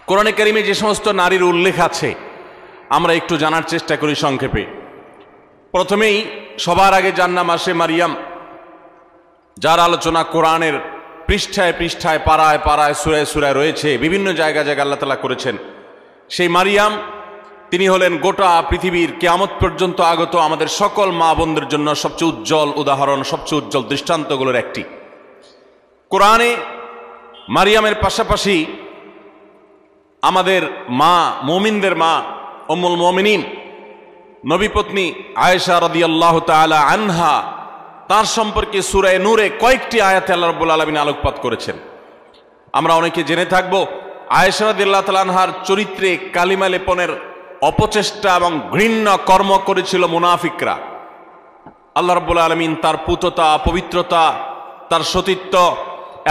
কোরআনে কারিমে যে সমস্ত নারীর উল্লেখ আছে আমরা একটু জানার চেষ্টা করি সংক্ষেপে। প্রথমেই সবার আগে যার নাম আসে মারিয়াম, যার আলোচনা কোরআনের পৃষ্ঠায় পৃষ্ঠায় পাড়ায় পাড়ায় সূরায় সূরায় রয়েছে, বিভিন্ন জায়গায় জায়গায় আল্লাহ তাআলা করেছেন। সেই মারিয়াম তিনি হলেন গোটা পৃথিবীর কিয়ামত পর্যন্ত আগত আমাদের সকল মা বোনদের জন্য সবচেয়ে উজ্জ্বল উদাহরণ, সবচেয়ে উজ্জ্বল দৃষ্টান্তগুলোর একটি। কোরআনে মারিয়ামের পাশাপাশি আমাদের মা, মুমিনদের মা উম্মুল মুমিনিন নবী পত্নী আয়েশা রাদিয়াল্লাহু তাআলা আনহা, তার সম্পর্কে সূরা নূরে কয়েকটি আয়াতে আল্লাহ রাব্বুল আলামিন আলোকপাত করেছেন। আমরা অনেকে জেনে থাকব আয়েশা রাদিয়াল্লাহু তাআলা আনহার চরিত্রে কালিমা লেপনের অপচেষ্টা এবং ঘৃণ্য কর্ম করেছিল মুনাফিকরা। আল্লাহ রাব্বুল আলামিন তার পুততা, পবিত্রতা, তার সতীত্ব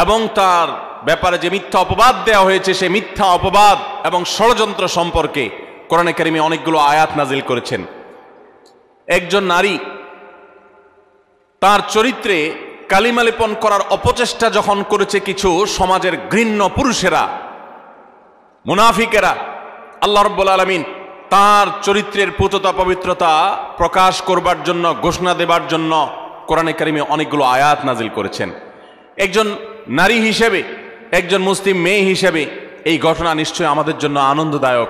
এবং তার ব্যাপারে যে মিথ্যা অপবাদ দেওয়া হয়েছে সেই মিথ্যা অপবাদ এবং ষড়যন্ত্র সম্পর্কে কোরআনে কারিমে অনেকগুলো আয়াত নাজিল করেছেন। একজন নারী তার চরিত্রে কালিমা লেপন করার অপচেষ্টা যখন করেছে কিছু সমাজের ঘৃণ্য পুরুষেরা, মুনাফিকেরা, আল্লাহ রাব্বুল আলামিন তার চরিত্রের পুততা পবিত্রতা প্রকাশ করবার জন্য, ঘোষণা দেবার জন্য কোরআনে কারিমে অনেকগুলো আয়াত নাজিল করেছেন। একজন নারী হিসেবে, একজন মুসলিম মেয়ে হিসেবে এই ঘটনা নিশ্চয় আমাদের জন্য আনন্দদায়ক,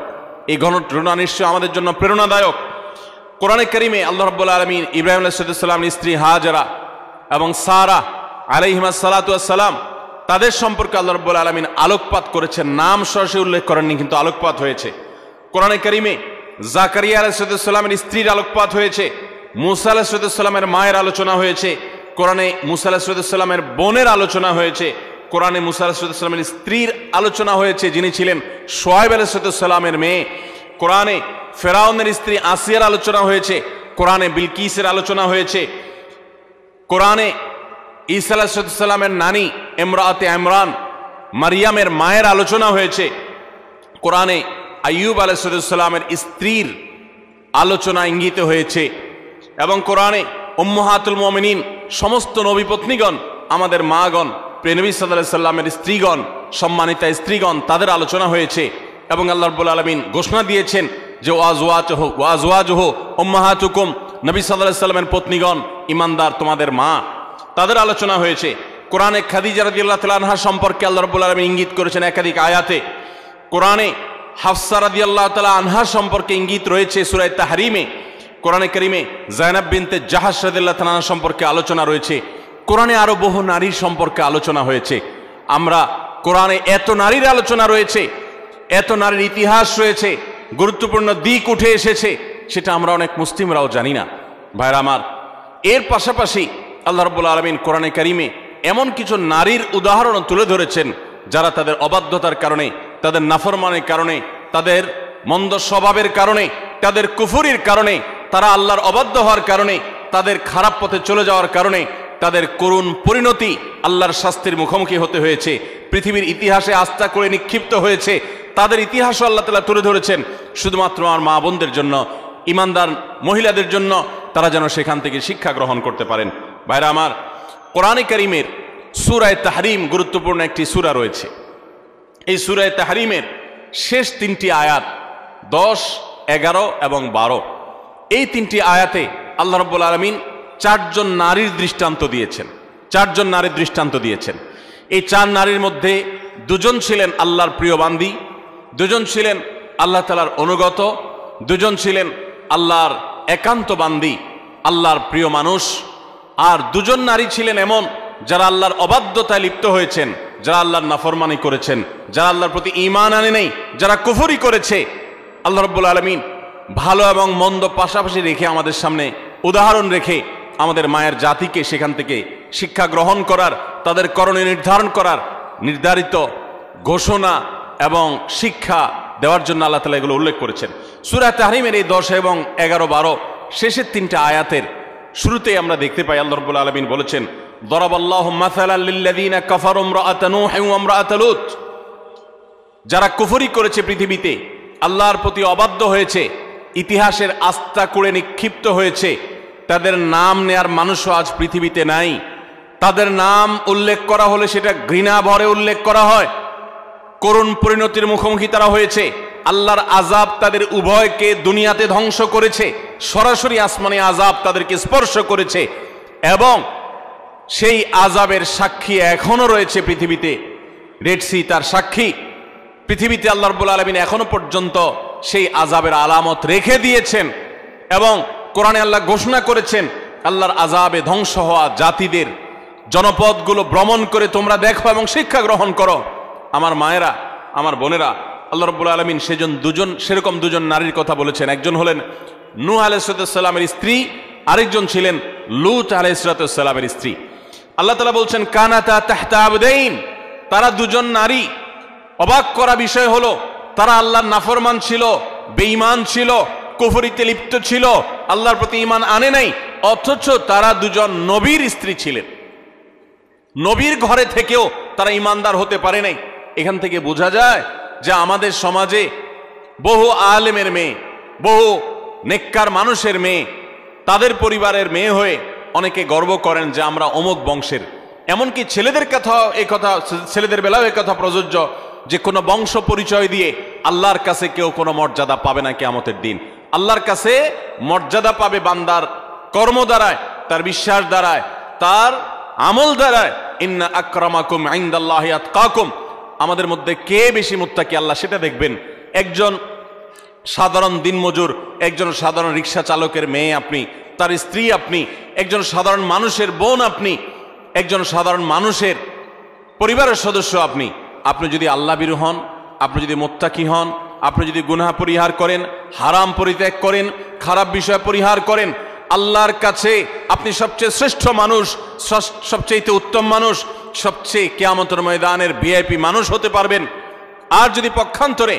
এই ঘটনা নিশ্চয় আমাদের জন্য প্রেরণাদায়ক। কোরআনে কারিমে আল্লাহ রাব্বুল আলামিন ইব্রাহিম আলাইহিস সালামের স্ত্রী হাজেরা এবং সারা আলাইহিমাস সালাতু ওয়াস সালাম, তাদের সম্পর্কে আল্লাহ রাব্বুল আলামিন আলোকপাত করেছেন। নাম সরাসরি উল্লেখ করেননি, কিন্তু আলোকপাত হয়েছে। কোরআনে কারিমে জাকারিয়া আলাইহিস সালামের স্ত্রীর আলোকপাত হয়েছে, মুসা আলাইহিস সালামের মায়ের আলোচনা হয়েছে, কোরআনে মুসা আলাইহিস সালামের বোনের আলোচনা হয়েছে, কোরআনে মুসা আলাইহিস সালামের স্ত্রীর আলোচনা হয়েছে যিনি ছিলেন শুআয়ব আলাইহিস সালামের মেয়ে, কোরআনে ফেরাউনের স্ত্রী আসিয়ার আলোচনা হয়েছে, কোরআনে বিলকিসের আলোচনা হয়েছে, কোরআনে ঈসা আলাইহিস সালামের নানি ইমরাতে ইমরান মারিয়ামের মায়ের আলোচনা হয়েছে, কোরআনে আইয়ুব আলাইহিস সালামের স্ত্রীর আলোচনা ইঙ্গিত হয়েছে, এবং কোরআনে উম্মাহাতুল মুমিনিন সমস্ত নবী পত্নীগণ, আমাদের মাগণ, প্রিয় নবী সাল্লাল্লাহু আলাইহি সাল্লামের স্ত্রীগণ, সম্মানিতা স্ত্রীগণ, তাদের আলোচনা হয়েছে। এবং আল্লাহ রাব্বুল আলামিন ঘোষণা দিয়েছেন যে ওয়াজওয়াজুহু উম্মাহাতুকুম, নবী সাল্লাল্লাহু আলাইহি সাল্লামের পত্নীগণ, ঈমানদার তোমাদের মা, তাদের আলোচনা হয়েছে। কোরআনে খাদিজা রাদিয়াল্লাহু তাআলা আনহা সম্পর্কে আল্লাহ রাব্বুল আলামিন ইঙ্গিত করেছেন একাধিক আয়াতে। কোরআনে হাফসা রাদিয়াল্লাহু তাআলা আনহা সম্পর্কে ইঙ্গিত রয়েছে সূরা তাহরিমে। কোরআনে কারিমে যায়েনাব বিনতে জাহাশ রাদিয়াল্লাহু তাআলা আনহা সম্পর্কে আলোচনা রয়েছে। কোরআনে আরো বহু নারীর সম্পর্কে আলোচনা হয়েছে। আমরা কোরআনে এত নারীর আলোচনা রয়েছে, এত নারীর ইতিহাস রয়েছে, গুরুত্বপূর্ণ দিক উঠে এসেছে, সেটা আমরা অনেক মুসলিমরাও জানি না। ভাইরা আমার, এর পাশাপাশি আল্লাহ রাব্বুল আলামিন কোরআনে কারিমে এমন কিছু নারীর উদাহরণ তুলে ধরেছেন যারা তাদের অবাধ্যতার কারণে, তাদের নাফরমানের কারণে, তাদের মন্দ স্বভাবের কারণে, তাদের কুফরির কারণে, তারা আল্লাহর অবাধ্য হওয়ার কারণে, তাদের খারাপ পথে চলে যাওয়ার কারণে তাদের করুণ পরিণতি, আল্লাহর শাস্তির মুখোমুখি হতে হয়েছে, পৃথিবীর ইতিহাসে আস্থা করে নিক্ষিপ্ত হয়েছে। তাদের ইতিহাসও আল্লাহ তাআলা তুলে ধরেছেন শুধুমাত্র আমার মা বোনদের জন্য, ইমানদার মহিলাদের জন্য, তারা যেন সেখান থেকে শিক্ষা গ্রহণ করতে পারেন। ভাইরা আমার, কোরআনে কারিমের সূরা তাহরিম গুরুত্বপূর্ণ একটি সূরা রয়েছে। এই সূরা তাহরিমের শেষ তিনটি আয়াত 10, 11 এবং 12, এই তিনটি আয়াতে আল্লাহ রাব্বুল আলামিন চারজন নারীর দৃষ্টান্ত দিয়েছেন। চারজন নারীর দৃষ্টান্ত দিয়েছেন। এই চার নারীর মধ্যে দুজন ছিলেন আল্লাহর প্রিয় বান্দী, দুজন ছিলেন আল্লাহ তাআলার অনুগত, দুজন ছিলেন আল্লাহর একান্ত বান্দী, আল্লাহর প্রিয় মানুষ, আর দুজন নারী ছিলেন এমন যারা আল্লাহর অবাধ্যতায় লিপ্ত হয়েছেন, যারা আল্লাহর নাফরমানি করেছেন, যারা আল্লাহর প্রতি ঈমান আনে নাই, যারা কুফরি করেছে। আল্লাহ রাব্বুল আলামিন ভালো এবং মন্দ পাশাপাশি রেখে আমাদের সামনে উদাহরণ রেখে আমাদের মায়ের জাতিকে সেখান থেকে শিক্ষা গ্রহণ করার, তাদের করণীয় নির্ধারণ করার নির্ধারিত ঘোষণা এবং শিক্ষা দেওয়ার জন্য আল্লাহ তাআলা এগুলো উল্লেখ করেছেন। সূরা তাহরিমের এই 10 এবং 11, 12 শেষের তিনটা আয়াতের শুরুতেই আমরা দেখতে পাই আল্লাহ রাব্বুল আলামিন বলেছেন, দরাবাল্লাহু মাসালাল লিল্লাযীনা কাফারু ইমরাআতা নূহ ওয়া ইমরাআতা লূত, যারা কুফরি করেছে, পৃথিবীতে আল্লাহর প্রতি অবাধ্য হয়েছে, ইতিহাসের আস্থা করে নিক্ষিপ্ত হয়েছে, তাদের নাম নেয়ার মানুষও আজ পৃথিবীতে নাই। তাদের নাম উল্লেখ করা হলে সেটা ঘৃণা ভরে উল্লেখ করা হয়। করুণ পরিণতির মুখোমুখি তারা হয়েছে। আল্লাহর আযাব তাদের উভয়কে দুনিয়াতে ধ্বংস করেছে, সরাসরি আসমানে আযাব তাদেরকে স্পর্শ করেছে, এবং সেই আযাবের সাক্ষী এখনো রয়েছে পৃথিবীতে। রেড সি তার সাক্ষী। পৃথিবীতে আল্লাহ রাব্বুল আলামিন এখনো পর্যন্ত সেই আযাবের আলামত রেখে দিয়েছেন, এবং কোরআনে আল্লাহ ঘোষণা করেছেন আল্লাহর আযাবে ধ্বংস হওয়া জাতিদের জনপদগুলো ভ্রমণ করে তোমরা দেখো এবং শিক্ষা গ্রহণ করো। আমার মায়েরা, আমার বোনেরা, আল্লাহ রাব্বুল আলামিন সেরকম দুজন নারীর কথা বলেছেন। একজন হলেন নূহ আলাইহিস সালামের স্ত্রী, আরেকজন ছিলেন লূত আলাইহিস সালামের স্ত্রী। আল্লাহ তাআলা বলছেন কানাতা তাহতা আবদাইন, তারা দুজন নারী। অবাক করা বিষয় হলো তারা আল্লাহর নাফরমান ছিল, বেঈমান ছিল, কুফরিতে লিপ্ত ছিল, আল্লাহর প্রতি ঈমান আনে নাই, অথচ তারা দুজন নবীর স্ত্রী ছিলেন। নবীর ঘরে থেকেও তারা ঈমানদার হতে পারে নাই। এখান থেকে বোঝা যায় যে আমাদের সমাজে বহু আলেমের মেয়ে, বহু নেককার মানুষের মেয়ে, তাদের পরিবারের মেয়ে হয়ে অনেকে গর্ব করেন যে আমরা অমুক বংশের। এমনকি ছেলেদের বেলাও এ কথা প্রযোজ্য যে কোনো বংশ পরিচয় দিয়ে আল্লাহর কাছে কেউ কোনো মর্যাদা পাবে না কিয়ামতের দিন। আল্লাহর কাছে মর্যাদা পাবে বান্দার কর্ম দ্বারায়, তার বিশ্বাস দ্বারায়, তার আমল দ্বারায়। ইন্না আকরামাকুম ইনদাল্লাহি আতকাকুম, আমাদের মধ্যে কে বেশি মুত্তাকি আল্লাহ সেটা দেখবেন। একজন সাধারণ দিনমজুর, একজন সাধারণ রিক্সা চালকের মেয়ে আপনি, তার স্ত্রী আপনি, একজন সাধারণ মানুষের বোন আপনি, একজন সাধারণ মানুষের পরিবারের সদস্য আপনি। আপনি যদি আল্লাহ ভীরু হন, আপনি যদি মুত্তাকি হন, আপনি যদি গুনাহ পরিহার করেন, হারাম পরিত্যাগ করেন, খারাপ বিষয় পরিহার করেন, আল্লাহর কাছে আপনি সবচেয়ে শ্রেষ্ঠ মানুষ, সবচেয়ে উত্তম মানুষ, সবচেয়ে কিয়ামতের ময়দানের ভিআইপি মানুষ হতে পারবেন। আর যদি পক্ষান্তরে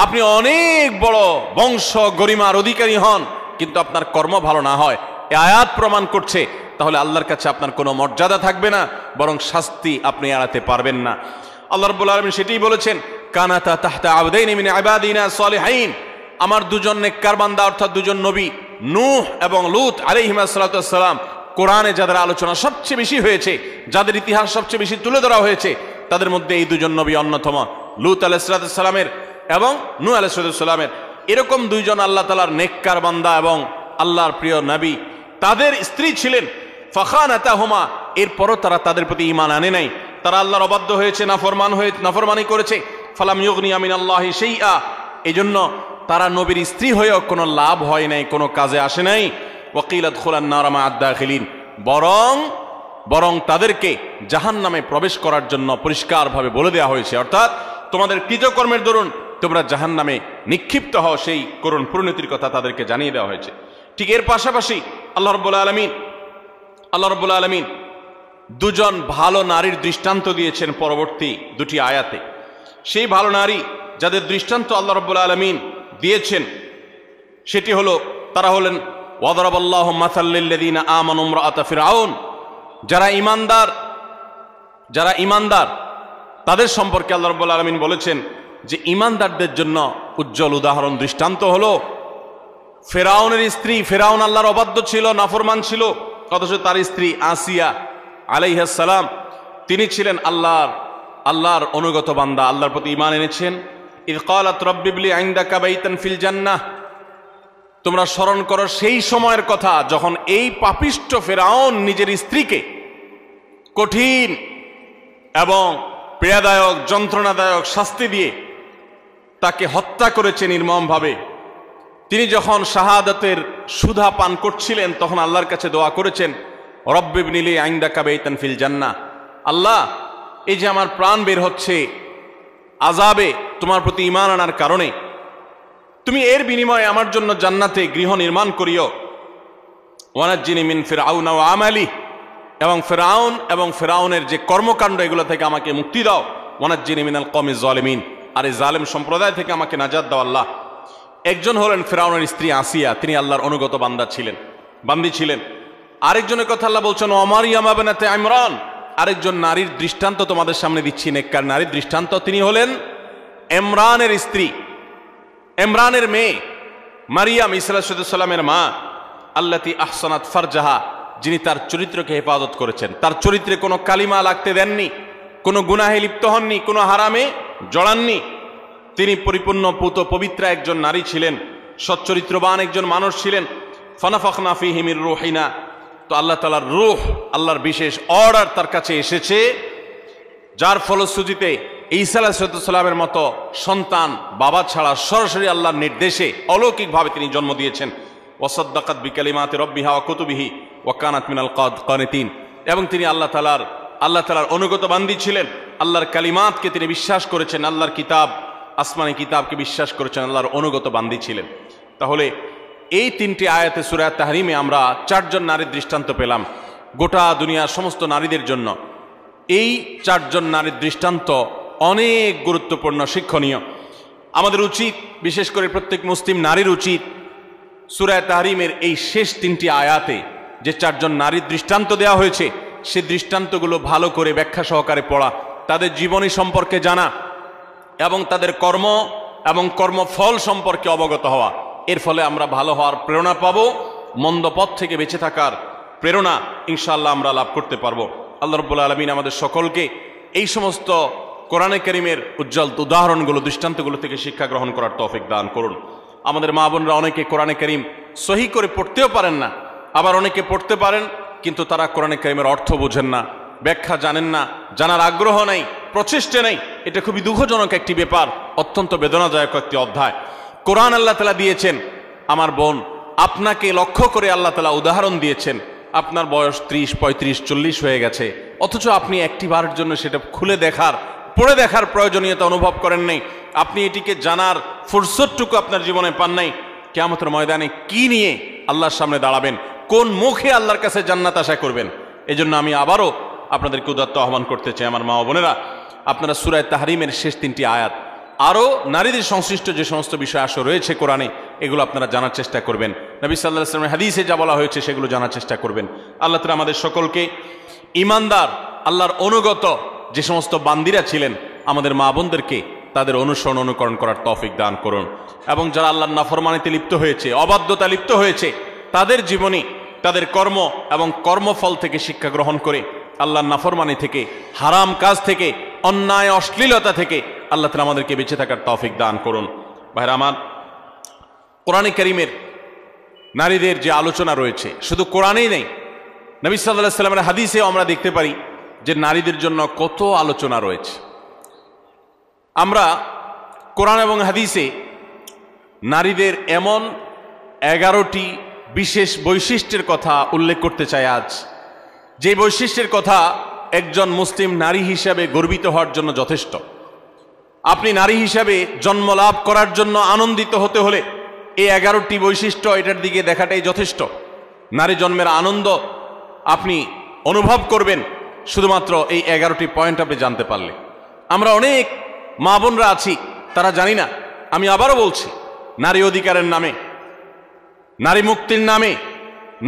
আপনি অনেক বড় বংশ গরিমার অধিকারী হন কিন্তু আপনার কর্ম ভালো না হয়, এই আয়াত প্রমাণ করছে, তাহলে আল্লাহর কাছে আপনার কোনো মর্যাদা থাকবে না, বরং শাস্তি আপনি এড়াতে পারবেন না। আল্লাহ রাব্বুল আলামিন সেটাই বলেছেন কানাতা তাহতা আবদাইন মিন ইবাদিনা সলিহিন, আমার দুজন নেককার বান্দা অর্থাৎ দুজন নবী নূহ এবং লূত আলাইহিমা সাল্লাতু ওয়াস সালাম, কোরআনে যাদের আলোচনা সবচেয়ে বেশি হয়েছে, যাদের ইতিহাস সবচেয়ে বেশি তুলে ধরা হয়েছে, তাদের মধ্যে এই দুজন নবী অন্যতম। লূত আলাইহিস সালামের এবং নূহ আলাইহিস সালামের এরকম দুইজন আল্লাহ তাআলার নেককার বান্দা এবং আল্লাহর প্রিয় নবী, তাদের স্ত্রী ছিলেন ফাখানাতাহুমা, এরপরও তারা তাদের প্রতি ঈমান আনে নাই, তারা আল্লাহর অবাধ্য হয়েছে, নাফরমানি করেছে। ফালাম ইউগনিয়া মিনাল্লাহি শাইআ, এজন্য তারা নবীর স্ত্রী হয়েও কোনো লাভ হয় নাই, কোনো কাজে আসে নাই। ওয়াকিল আদখুলান নার মা আদ-দাখিলিন, বরং তাদেরকে জাহান্নামে প্রবেশ করার জন্য পরিষ্কারভাবে বলে দেওয়া হয়েছে, অর্থাৎ তোমাদের কৃতকর্মের দরুন তোমরা জাহান্নামে নিক্ষিপ্ত হও, সেই করুণ পরিণতির কথা তাদেরকে জানিয়ে দেওয়া হয়েছে। ঠিক এর পাশাপাশি আল্লাহ রাব্বুল আলামিন দুজন ভালো নারীর দৃষ্টান্ত দিয়েছেন পরবর্তী দুটি আয়াতে। সেই ভালো নারী যাদের দৃষ্টান্ত আল্লাহ রাব্বুল আলামিন দিয়েছেন সেটি হলো, তারা হলেন ওয়াদরাবাল্লাহু মাসাল লিল্লাযিনা আমানু ইমরাআতা ফিরআউন, যারা ঈমানদার তাদের সম্পর্কে আল্লাহ রাব্বুল আলামিন বলেছেন যে ঈমানদারদের জন্য উজ্জ্বল উদাহরণ দৃষ্টান্ত হলো ফেরাউনের স্ত্রী। ফেরাউন আল্লাহর অবাধ্য ছিল, নাফরমান ছিল, অথচ তার স্ত্রী আসিয়া আলাইহিস সালাম তিনি ছিলেন আল্লাহর অনুগত বান্দা, আল্লাহর প্রতি ঈমান এনেছেন। ইয ক্বালাত রাব্বি ইবলি ইনদাকা বাইতান ফিল জান্নাহ, তোমরা স্মরণ করো সেই সময়ের কথা যখন এই পাপিষ্ঠ ফেরাউন নিজের স্ত্রীকে কঠিন এবং পীড়াদায়ক যন্ত্রণাদায়ক শাস্তি দিয়ে তাকে হত্যা করেছে নির্মমভাবে। তিনি যখন শাহাদাতের সুধা পান করছিলেন তখন আল্লাহর কাছে দোয়া করেছেন রব্বি ইবনি লি ইনদাকা বাইতান ফিল জান্নাহ, আল্লাহ এই যে আমার প্রাণ বের হচ্ছে আযাবে তোমার প্রতি ঈমান আনার কারণে, তুমি এর বিনিময়ে আমার জন্য জান্নাতে গৃহ নির্মাণ করিও। ওয়ানাজ্জিনি মিন ফিরআউন ওয়া আমালি, এবং ফেরাউনের যে কর্মকাণ্ড এগুলো থেকে আমাকে মুক্তি দাও। ওয়ানাজ্জিনি মিনাল কওমিজ জালিমিন, আর এই জালেম সম্প্রদায় থেকে আমাকে নাজাত দাও আল্লাহ। একজন হলেন ফেরাউনের স্ত্রী আসিয়া, তিনি আল্লাহর অনুগত বান্দি ছিলেন। আরেকজনের কথা আল্লাহ বলছেন ওমারিয়াম বিনতে ইমরান, আরেকজন নারীর দৃষ্টান্ত তোমাদের সামনে দিচ্ছি, নেককার নারীর দৃষ্টান্ত। তিনি হলেন ইমরানের স্ত্রী, ইমরানের মেয়ে মারিয়াম ঈসা আলাইহিস সালামের মা, আল্লাতী আহসানাত ফারজাহা, যিনি তার চরিত্রকে হেফাজত করেছেন, তার চরিত্রে কোনো কালিমা লাগতে দেননি, কোনো গুনাহে লিপ্ত হননি, কোনো হারামে জড়াননি। তিনি পরিপূর্ণ পুত পবিত্র একজন নারী ছিলেন, সচ্চরিত্রবান একজন মানুষ ছিলেন। ফানাফাখনা ফীহি মির রূহিনা, তো আল্লাহ তাআলার রূহ, আল্লাহর বিশেষ অর্ডার তার কাছে এসেছে, যার ফলশ্রুতিতে ঈসা আলাইহিস সালামের মতো সন্তান বাবা ছাড়া সরাসরি আল্লাহর নির্দেশে অলৌকিকভাবে তিনি জন্ম দিয়েছেন। ওয়াসাদ্দাকাত বিকালিমাতি রাব্বিহা ওয়া কুতুবিহি ওয়া কানাত মিনাল কানিতিন, এবং তিনি আল্লাহ তাআলার অনুগত বান্দী ছিলেন। আল্লাহর কালিমাতকে তিনি বিশ্বাস করেছেন, আল্লাহর কিতাব, আসমানি কিতাবকে বিশ্বাস করেছেন, আল্লাহর অনুগত বান্দী ছিলেন। তাহলে এই তিনটি আয়াতে সূরা তাহরিমে আমরা চারজন নারীর দৃষ্টান্ত পেলাম গোটা দুনিয়ার সমস্ত নারীদের জন্য। এই চারজন নারীর দৃষ্টান্ত অনেক গুরুত্বপূর্ণ, শিক্ষণীয়। আমাদের উচিত, বিশেষ করে প্রত্যেক মুসলিম নারীর উচিত, সূরা তাহরিমের এই শেষ তিনটি আয়াতে যে চারজন নারীর দৃষ্টান্ত দেওয়া হয়েছে, সে দৃষ্টান্তগুলো ভালো করে ব্যাখ্যা সহকারে পড়া, তাদের জীবনী সম্পর্কে জানা এবং তাদের কর্ম এবং কর্মফল সম্পর্কে অবগত হওয়া। এর ফলে আমরা ভালো হওয়ার প্রেরণা পাবো, মন্দ পথ থেকে বেঁচে থাকার প্রেরণা ইনশাআল্লাহ আমরা লাভ করতে পারবো। আল্লাহ রাব্বুল আলামিন আমাদের সকলকে এই সমস্ত কোরআনে কারীমের উজ্জ্বল উদাহরণগুলো, দৃষ্টান্তগুলো থেকে শিক্ষা গ্রহণ করার তৌফিক দান করুন। আমাদের মা বোনরা অনেকে কোরআনে কারীম সহি করে পড়তেও পারেন না, আবার অনেকে পড়তে পারেন কিন্তু তারা কোরআনে কারীমের অর্থ বোঝেন না, ব্যাখ্যা জানেন না, জানার আগ্রহ নেই, প্রচেষ্টা নেই। এটা খুবই দুঃখজনক একটি ব্যাপার, অত্যন্ত বেদনাদায়ক একটি অধ্যায়। কোরআন আল্লাহ তাআলা দিয়েছেন, আমার বোন, আপনাকে লক্ষ্য করে আল্লাহ তাআলা উদাহরণ দিয়েছেন। আপনার বয়স 30, 35, 40 হয়ে গেছে, অথচ আপনি একটি বারের জন্য সেটা খুলে দেখার, পড়ে দেখার প্রয়োজনীয়তা অনুভব করেন নাই। আপনি এটিকে জানার ফুরসতটুকু আপনার জীবনে পান নাই। কিয়ামতের ময়দানে কি নিয়ে আল্লাহর সামনে দাঁড়াবেন, কোন মুখে আল্লাহর কাছে জান্নাত আশা করবেন? এজন্য আমি আবারও আপনাদেরকে উদাত্ত আহ্বান করতে চাই, আমার মা ও বোনেরা, আপনারা সূরা তাহরিমের শেষ তিনটি আয়াত, আরও নারীদের সংশ্লিষ্ট যে সমস্ত বিষয় আসো রয়েছে কোরআনে, এগুলো আপনারা জানার চেষ্টা করবেন। নবী সাল্লাল্লাহু আলাইহি ওয়াসাল্লামের হাদিসে যা বলা হয়েছে সেগুলো জানার চেষ্টা করবেন। আল্লাহ তাআলা আমাদের সকলকে ঈমানদার, আল্লাহর অনুগত যে সমস্ত বান্দিরা ছিলেন, আমাদের মা বোনদেরকে তাদের অনুসরণ অনুকরণ করার তৌফিক দান করুন। এবং যারা আল্লাহর নাফরমানিতে লিপ্ত হয়েছে, অবাধ্যতা লিপ্ত হয়েছে, তাদের জীবনী, তাদের কর্ম এবং কর্মফল থেকে শিক্ষা গ্রহণ করে আল্লাহর নাফরমানি থেকে, হারাম কাজ থেকে, অন্যায় অশ্লীলতা থেকে আল্লাহ তাআলা আমাদেরকে বেঁচে থাকার তৌফিক দান করুন। ভাইরা আমার, কোরআনে কারীমের নারীদের যে আলোচনা রয়েছে শুধু কোরআনেই নেই, নবী সাল্লাল্লাহু আলাইহি ওয়াসাল্লামের হাদিসেও আমরা দেখতে পারি যে নারীদের জন্য কত আলোচনা রয়েছে। আমরা কোরআন এবং হাদিসে নারীদের এমন 11টি বিশেষ বৈশিষ্ট্যের কথা উল্লেখ করতে চাই আজ, যে বৈশিষ্ট্যের কথা একজন মুসলিম নারী হিসাবে গর্বিত হওয়ার জন্য যথেষ্ট। আপনি নারী হিসাবে জন্ম লাভ করার জন্য আনন্দিত হতে হলে এই 11টি বৈশিষ্ট্য, এটার দিকে দেখাটাই যথেষ্ট। নারী জন্মের আনন্দ আপনি অনুভব করবেন শুধুমাত্র এই 11টি পয়েন্ট আপনি জানতে পারলে। আমরা অনেক মা বোনরা আছি, তারা জানি না। আমি আবারও বলছি, নারী অধিকারের নামে, নারী মুক্তির নামে,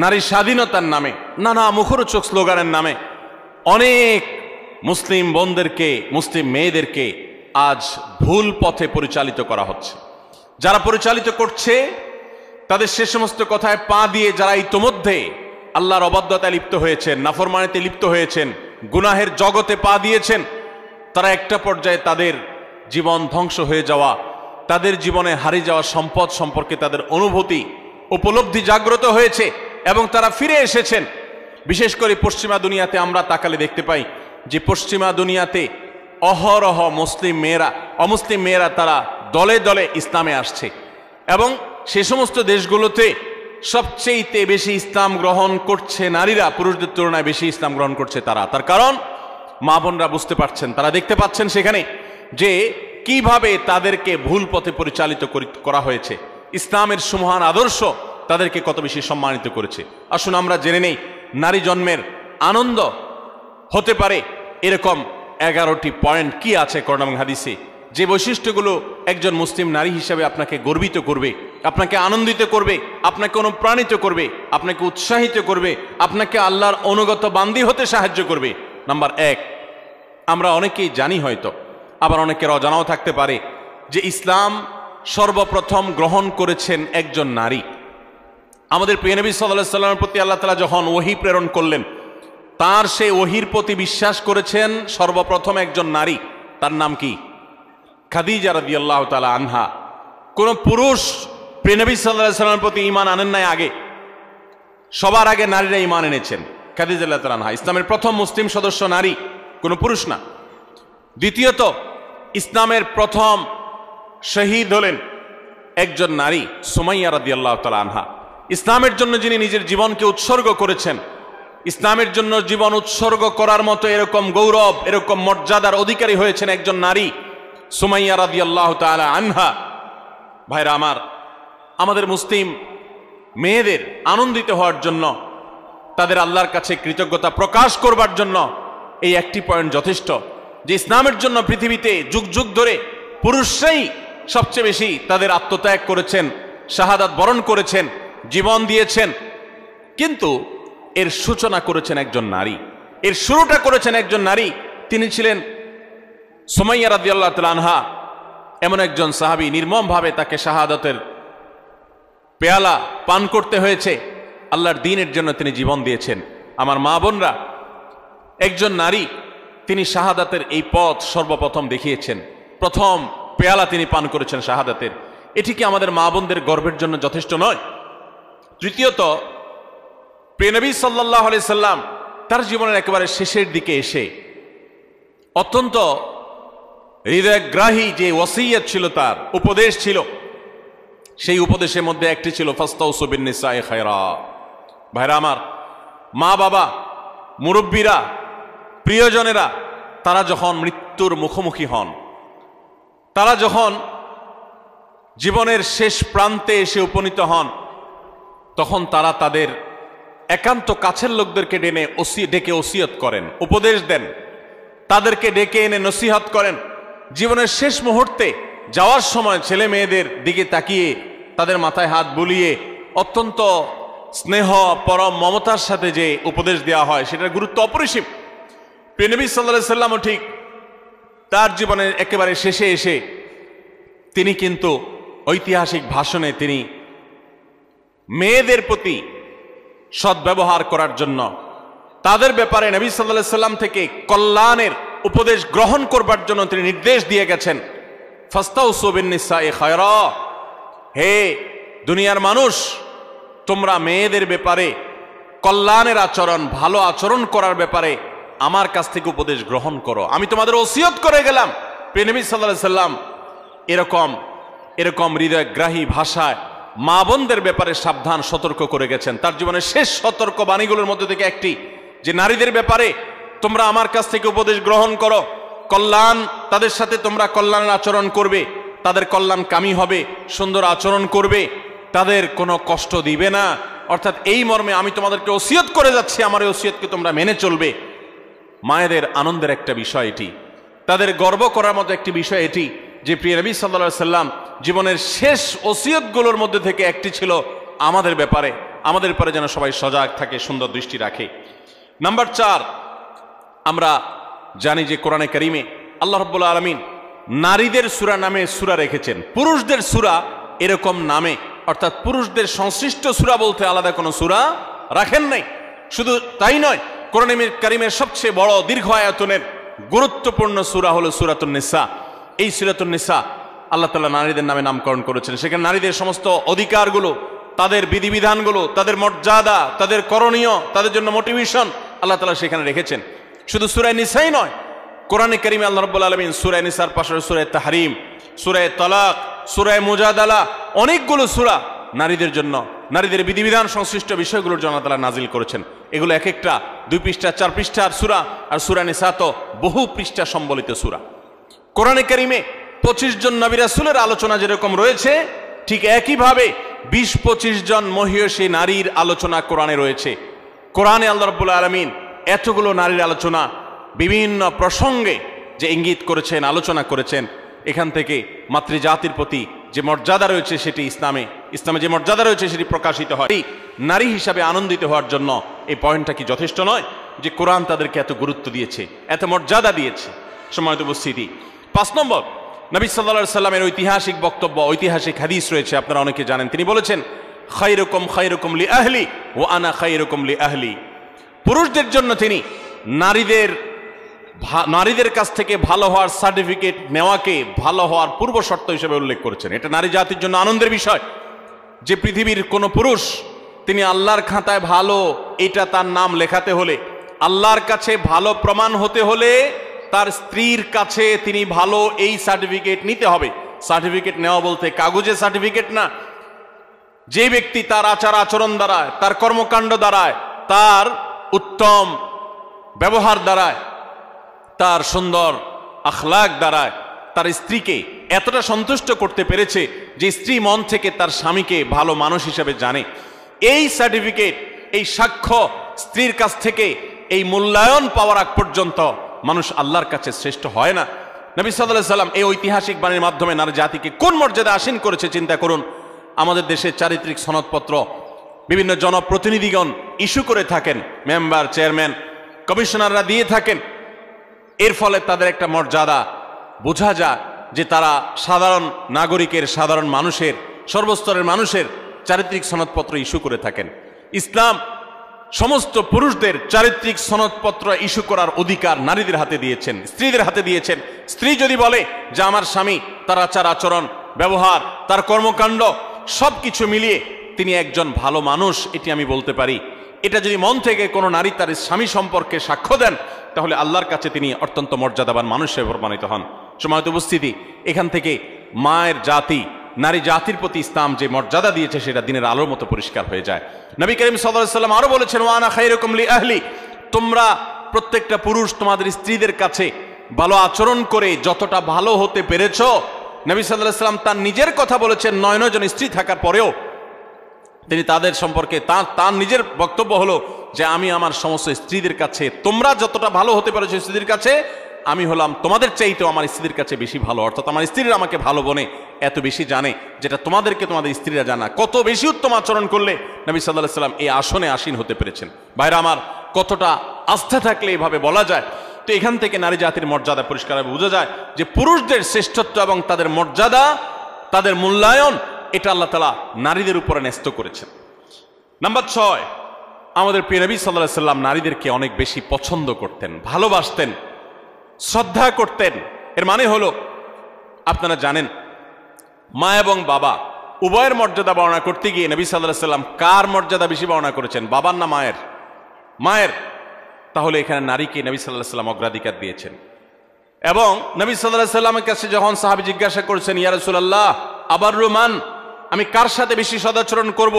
নারী স্বাধীনতার নামে, নানা মুখরোচক স্লোগানের নামে অনেক মুসলিম বোনদেরকে, মুসলিম মেয়েদেরকে আজ ভুল পথে পরিচালিত করা হচ্ছে। যারা পরিচালিত করছে তাদের সে সমস্ত কথায় পা দিয়ে যারা ইতোমধ্যে আল্লাহর অবাধ্যতায় লিপ্ত হয়েছেন, নাফরমানিতে লিপ্ত হয়েছেন, গুনাহের জগতে পা দিয়েছেন, তারা একটা পর্যায়ে তাদের জীবন ধ্বংস হয়ে যাওয়া, তাদের জীবনে হারিয়ে যাওয়া সম্পদ সম্পর্কে তাদের অনুভূতি, উপলব্ধি জাগ্রত হয়েছে এবং তারা ফিরে এসেছেন। বিশেষ করে পশ্চিমা দুনিয়াতে আমরা তাকালে দেখতে পাই যে পশ্চিমা দুনিয়াতে অহরহ মুসলিম মেয়েরা, অমুসলিম মেয়েরা তারা দলে দলে ইসলামে আসছে এবং সে সমস্ত দেশগুলোতে সবচেয়ে বেশি ইসলাম গ্রহণ করছে নারীরা, পুরুষদের তুলনায় বেশি ইসলাম গ্রহণ করছে তারা। তার কারণ মা বোনরা বুঝতে পারছেন, তারা দেখতে পাচ্ছেন সেখানে যে কিভাবে তাদেরকে ভুল পথে পরিচালিত করা হয়েছে। ইসলামের সুমহান আদর্শ তাদেরকে কত বেশি সম্মানিত করেছে। আসুন আমরা জেনে নেই নারী জন্মের আনন্দ হতে পারে এরকম 11টি পয়েন্ট কি আছে কোরআন এবং হাদিসে, যে বৈশিষ্ট্যগুলো একজন মুসলিম নারী হিসেবে আপনাকে গর্বিত করবে, আপনাকে আনন্দিত করবে, আপনাকে অনুপ্রাণিত করবে, আপনাকে উৎসাহিত করবে, আপনাকে আল্লাহর অনুগত বান্দী হতে সাহায্য করবে। নাম্বার 1, আমরা অনেকেই জানি হয়তো, আবার অনেকের অজানাও থাকতে পারে যে ইসলাম সর্বপ্রথম গ্রহণ করেছেন একজন নারী। আমাদের প্রিয় নবী সাল্লাল্লাহু আলাইহি ওয়াসাল্লামের প্রতি আল্লাহ তাআলা যখন ওহী প্রেরণ করলেন, তার সেই ওহীর প্রতি বিশ্বাস করেছেন সর্বপ্রথম একজন নারী। তার নাম কি? খাদিজা রাদিয়াল্লাহু তাআলা আনহা, কোন পুরুষ প্রিয় নবী সাল্লাল্লাহু আলাইহি ওয়াসাল্লামের প্রতি ঈমান আনেন নাই আগে, সবার আগে নারীরা ঈমান এনেছেন। খাদিজা রাদিয়াল্লাহু তাআলা আনহা ইসলামের প্রথম মুসলিম সদস্য নারী, কোন পুরুষ না। দ্বিতীয়ত, ইসলামের প্রথম শহীদ হলেন একজন নারী, সুমাইয়া রাদিয়াল্লাহু তাআলা আনহা। ইসলামের জন্য যিনি নিজের জীবনকে উৎসর্গ করেছেন, ইসলামের জন্য জীবন উৎসর্গ করার মতো এরকম গৌরব, এরকম মর্যাদার অধিকারী হয়েছেন একজন নারী, সুমাইয়া রাদিয়াল্লাহু তাআলা আনহা। ভাইরা আমার, আমাদের মুসলিম মেয়েদের আনন্দিত হওয়ার জন্য, তাদের আল্লাহর কাছে কৃতজ্ঞতা প্রকাশ করবার জন্য এই একটি পয়েন্ট যথেষ্ট, যে ইসলামের জন্য পৃথিবীতে যুগ যুগ ধরে পুরুষরাই সবচেয়ে বেশি তাদের আত্মত্যাগ করেছেন, শাহাদাত বরণ করেছেন, জীবন দিয়েছেন, কিন্তু এর সূচনা করেছেন একজন নারী, এর শুরুটা করেছেন একজন নারী। তিনি ছিলেন সুমাইয়া রাদিয়াল্লাহু তাআলা আনহা, এমন একজন সাহাবী, নির্মমভাবে তাকে শাহাদাতের পেয়ালা পান করতে হয়েছে, আল্লাহর দ্বীনের জন্য তিনি জীবন দিয়েছেন। আমার মা বোনরা, একজন নারী, তিনি শাহাদাতের এই পথ সর্বপ্রথম দেখিয়েছেন, প্রথম পেয়ালা তিনি পান করেছেন শাহাদাতের। এটি কি আমাদের মা বোনদের গর্বের জন্য যথেষ্ট নয়? তৃতীয়ত, প্রিয় নবী সাল্লাল্লাহু আলাইহি সাল্লাম তার জীবনের একেবারে শেষের দিকে এসে অত্যন্ত হৃদয়গ্রাহী যে ওসিয়ত ছিল, তার উপদেশ ছিল, সেই উপদেশের মধ্যে একটি ছিল ফাস্তাউসু বিন-নিসাই খায়রা। ভাইরা আমার, মা বাবা, মুরব্বীরা, প্রিয়জনেরা, তারা যখন মৃত্যুর মুখোমুখি হন, তারা যখন জীবনের শেষ প্রান্তে এসে উপনীত হন, তখন তারা তাদের একান্ত কাছের লোকদেরকে ডেকে ওসিয়ত করেন, উপদেশ দেন, তাদেরকে ডেকে এনে নসিহত করেন। জীবনের শেষ মুহূর্তে যাওয়ার সময় ছেলে মেয়েদের দিকে তাকিয়ে তাদের মাথায় হাত বুলিয়ে অত্যন্ত স্নেহ, পরম মমতার সাথে যে উপদেশ দেওয়া হয়, সেটার গুরুত্ব অপরিসীম। প্রিয় নবী সাল্লাল্লাহু আলাইহি ওয়াসাল্লামও ঠিক তার জীবনের একেবারে শেষে এসে তিনি কিন্তু ঐতিহাসিক ভাষণে তিনি মেয়েদের প্রতি সদ্ব্যবহার করার জন্য, তাদের ব্যাপারে নবী সাল্লাল্লাহু আলাইহি ওয়াসাল্লাম থেকে কল্যাণের উপদেশ গ্রহণ করবার জন্য তিনি নির্দেশ দিয়ে গেছেন, ফাস্তাউসু বিন-নিসাই খায়রা, হে দুনিয়ার মানুষ, তোমরা মেয়েদের ব্যাপারে কল্যাণের আচরণ, ভালো আচরণ করার ব্যাপারে আমার কাছ থেকে উপদেশ গ্রহণ করো, আমি তোমাদের ওসিয়ত করে গেলাম। প্রিয় নবী সাল্লাল্লাহু আলাইহি ওয়াসাল্লাম এরকম হৃদয়গ্রাহী ভাষায় মা বোনদের ব্যাপারে সাবধান সতর্ক করে গেছেন। তার জীবনের শেষ সতর্ক বাণীগুলোর মধ্যে থেকে একটি, যে নারীদের ব্যাপারে তোমরা আমার কাছ থেকে উপদেশ গ্রহণ করো, কল্যাণ, তাদের সাথে তোমরা কল্যাণের আচরণ করবে, তাদের কল্যাণ কামী হবে, সুন্দর আচরণ করবে, তাদের কোনো কষ্ট দিবে না। অর্থাৎ এই মর্মে আমি তোমাদেরকে ওসিয়ত করে যাচ্ছি, আমার এই ওসিয়তকে তোমরা মেনে চলবে। মায়েদের আনন্দের একটা বিষয় এটি, তাদের গর্ব করার মতো একটি বিষয় এটি, যে প্রিয় নবী সাল্লাল্লাহু আলাইহি ওয়াসাল্লাম জীবনের শেষ ওসিয়তগুলোর মধ্যে থেকে একটি ছিল আমাদের ব্যাপারে, আমাদের ব্যাপারে যেন সবাই সজাগ থাকে, সুন্দর দৃষ্টি রাখে। নাম্বার 4, আমরা জানি যে কোরআনে কারিমে আল্লাহ রাব্বুল আলামিন নারীদের সূরা নামে সূরা রেখেছেন, পুরুষদের সূরা এরকম নামে, অর্থাৎ পুরুষদের সংশ্লিষ্ট সূরা বলতে আলাদা কোনো সূরা রাখেন নাই। শুধু তাই নয়, কোরআনে কারিমের সবচেয়ে বড় দীর্ঘ আয়াতনের গুরুত্বপূর্ণ সূরা হলো সূরাতুন নিসা। এই সূরাতুন নিসা আল্লাহ তাআলা নারীদের নামে নামকরণ করেছেন। সেখানে নারীদের সমস্ত অধিকারগুলো, তাদের বিধিবিধানগুলো, তাদের মর্যাদা, তাদের করণীয়, তাদের জন্য মোটিভেশন আল্লাহ তাআলা সেখানে রেখেছেন। শুধু সূরা নিসাই নয়, কোরআনে কারিমে আল্লাহ রাব্বুল আলামিন সূরা নিসার পাশে সূরা তাহরিম, সূরা তালাক, সূরা মুজাদালা, অনেকগুলো সূরা নারীদের জন্য, নারীদের বিধিবিধান সংশ্লিষ্ট বিষয়গুলোর জন্য আল্লাহ তাআলা নাজিল করেছেন। এগুলো এক একটা 2 পৃষ্ঠা 4 পৃষ্ঠার সূরা, আর সূরা নিসা তো বহু পৃষ্ঠা সম্বলিত সূরা। কোরআনে কারিমে 25 জন নবী রাসূলের আলোচনা যেরকম রয়েছে, ঠিক একইভাবে 20-25 জন মহিয়সী নারীর আলোচনা কোরআনে রয়েছে। কোরআনে আল্লাহ রাব্বুল আলামিন এতগুলো নারীর আলোচনা, বিভিন্ন প্রসঙ্গে যে ইঙ্গিত করেছেন, আলোচনা করেছেন, এখান থেকে মাতৃজাতির প্রতি যে মর্যাদা রয়েছে সেটি ইসলামে যে মর্যাদা রয়েছে সেটি প্রকাশিত হয়। এই নারী হিসাবে আনন্দিত হওয়ার জন্য এই পয়েন্টটা কি যথেষ্ট নয়, যে কোরআন তাদেরকে এত গুরুত্ব দিয়েছে, এত মর্যাদা দিয়েছে? সম্মানিত উপস্থিতি, 5 নম্বর, নবী সাল্লাল্লাহু আলাইহি সাল্লামের ঐতিহাসিক বক্তব্য, ঐতিহাসিক হাদিস রয়েছে, আপনারা অনেকে জানেন। তিনি বলেছেন, খায়রুকুম লি আহলি ওয়া আনা খায়রুকুম লি আহলি। পুরুষদের জন্য তিনি নারীদের নারীদের কাছ থেকে ভালো হওয়ার সার্টিফিকেট নেওয়াকে ভালো হওয়ার পূর্ব শর্ত হিসেবে উল্লেখ করেছেন। এটা নারী জাতির জন্য আনন্দের বিষয় যে পৃথিবীর কোনো পুরুষ তিনি আল্লাহর খাতায় ভালো এটা তার নাম লেখাতে হলে, আল্লাহর কাছে ভালো প্রমাণ হতে হলে তার স্ত্রীর কাছে তিনি ভালো এই সার্টিফিকেট নিতে হবে। সার্টিফিকেট নেওয়া বলতে কাগজে সার্টিফিকেট না, যে ব্যক্তি তার আচার আচরণ দ্বারায়, তার কর্মকাণ্ড দ্বারায়, তার উত্তম ব্যবহার দ্বারায়, তার সুন্দর আখলাক দ্বারায় তার স্ত্রীকে এতটা সন্তুষ্ট করতে পেরেছে যে স্ত্রী মন থেকে তার স্বামীকে ভালো মানুষ হিসেবে জানে, এই সার্টিফিকেট, এই সাক্ষ্য স্ত্রীর কাছ থেকে এই মূল্যায়ন পাওয়ার আগ পর্যন্ত মানুষ আল্লাহর কাছে শ্রেষ্ঠ হয় না। নবী সাল্লাল্লাহু আলাইহি সাল্লাম এই ঐতিহাসিক বাণীর মাধ্যমে নারী জাতিকে কোন মর্যাদা আসীন করেছে চিন্তা করুন। আমাদের দেশের চারিত্রিক সনদপত্র বিভিন্ন জনপ্রতিনিধিগণ ইস্যু করে থাকেন, মেম্বার, চেয়ারম্যান, কমিশনাররা দিয়ে থাকেন। এর ফলে তাদের একটা মর্যাদা বোঝা যায় যে তারা সাধারণ নাগরিকের, সাধারণ মানুষের, সর্বস্তরের মানুষের চারিত্রিক সনদপত্র ইস্যু করে থাকেন। ইসলাম সমস্ত পুরুষদের চারিত্রিক সনদপত্র ইস্যু করার অধিকার নারীদের হাতে দিয়েছেন, স্ত্রীদের হাতে দিয়েছেন। স্ত্রী যদি বলে যে আমার স্বামী, তার আচার আচরণ, ব্যবহার, তার কর্মকাণ্ড সবকিছু মিলিয়ে তিনি একজন ভালো মানুষ, এটি আমি বলতে পারি, এটা যদি মন থেকে কোনো নারী তার স্বামী সম্পর্কে সাক্ষ্য দেন তাহলে আল্লাহর কাছে তিনি অত্যন্ত মর্যাদাবান মানুষ হিসেবে প্রমাণিত হন। সময়ত উপস্থিতি, এখান থেকে মায়ের জাতি, নারী জাতির প্রতি ইসলাম যে মর্যাদা দিয়েছে সেটা দিনের আলোর মতো পরিষ্কার হয়ে যায়। নবী করিম সাল্লাল্লাহু আলাইহি ওয়াসাল্লাম আরো বলেছেন, ওয়া আনা খায়রুকুম লি আহলি, তোমরা প্রত্যেকটা পুরুষ তোমাদের স্ত্রীদের কাছে ভালো আচরণ করে যতটা ভালো হতে পেরেছো, নবী সাল্লাল্লাহু আলাইহি ওয়াসাল্লাম তার নিজের কথা বলেছেন। 9 জন স্ত্রী থাকার পরেও তিনি তাদের সম্পর্কে তার নিজের বক্তব্য হলো যে আমি আমার সমস্ত স্ত্রীদের কাছে, তোমরা যতটা ভালো হতে পেরেছো স্ত্রীদের কাছে, আমি হলাম তোমাদের চাইতেও আমার স্ত্রীদের কাছে বেশি ভালো। অর্থাৎ আমার স্ত্রীরা আমাকে ভালো বনে এত বেশি জানে যেটা তোমাদেরকে তোমাদের স্ত্রীরা জানা। কত বেশি উত্তম আচরণ করলে নবী সাল্লাল্লাহু আলাইহি ওয়াসাল্লাম এই আসনে আসীন হতে পেরেছেন। ভাইরা আমার, কতটা আস্থা থাকলে এভাবে বলা যায়। তো এখান থেকে নারী জাতির মর্যাদা পরিষ্কারভাবে বোঝা যায় যে পুরুষদের শ্রেষ্ঠত্ব এবং তাদের মর্যাদা, তাদের মূল্যায়ন, এটা আল্লাহ তাআলা নারীদের উপরে ন্যস্ত করেছেন। নাম্বার 6, আমাদের প্রিয় নবী সাল্লাল্লাহু আলাইহি ওয়াসাল্লাম নারীদেরকে অনেক বেশি পছন্দ করতেন, ভালোবাসতেন, শ্রদ্ধা করতেন। এর মানে হলো, আপনারা জানেন মা এবং বাবা উভয়ের মর্যাদা বর্ণনা করতে গিয়ে নবী সাল্লাল্লাহু আলাইহি ওয়াসাল্লাম কার মর্যাদা বেশি বর্ণনা করেছেন, বাবার না মায়ের? মায়ের। তাহলে এখানে নারীকে নবী সাল্লাল্লাহু আলাইহি ওয়াসাল্লাম অগ্রাধিকার দিয়েছেন। এবং নবী সাল্লাল্লাহু আলাইহি ওয়াসাল্লামের কাছে যখন সাহাবী জিজ্ঞাসা করেছেন, ইয়া রাসূলুল্লাহ আবাররু মান, আমি কার সাথে বেশি সদাচরণ করব?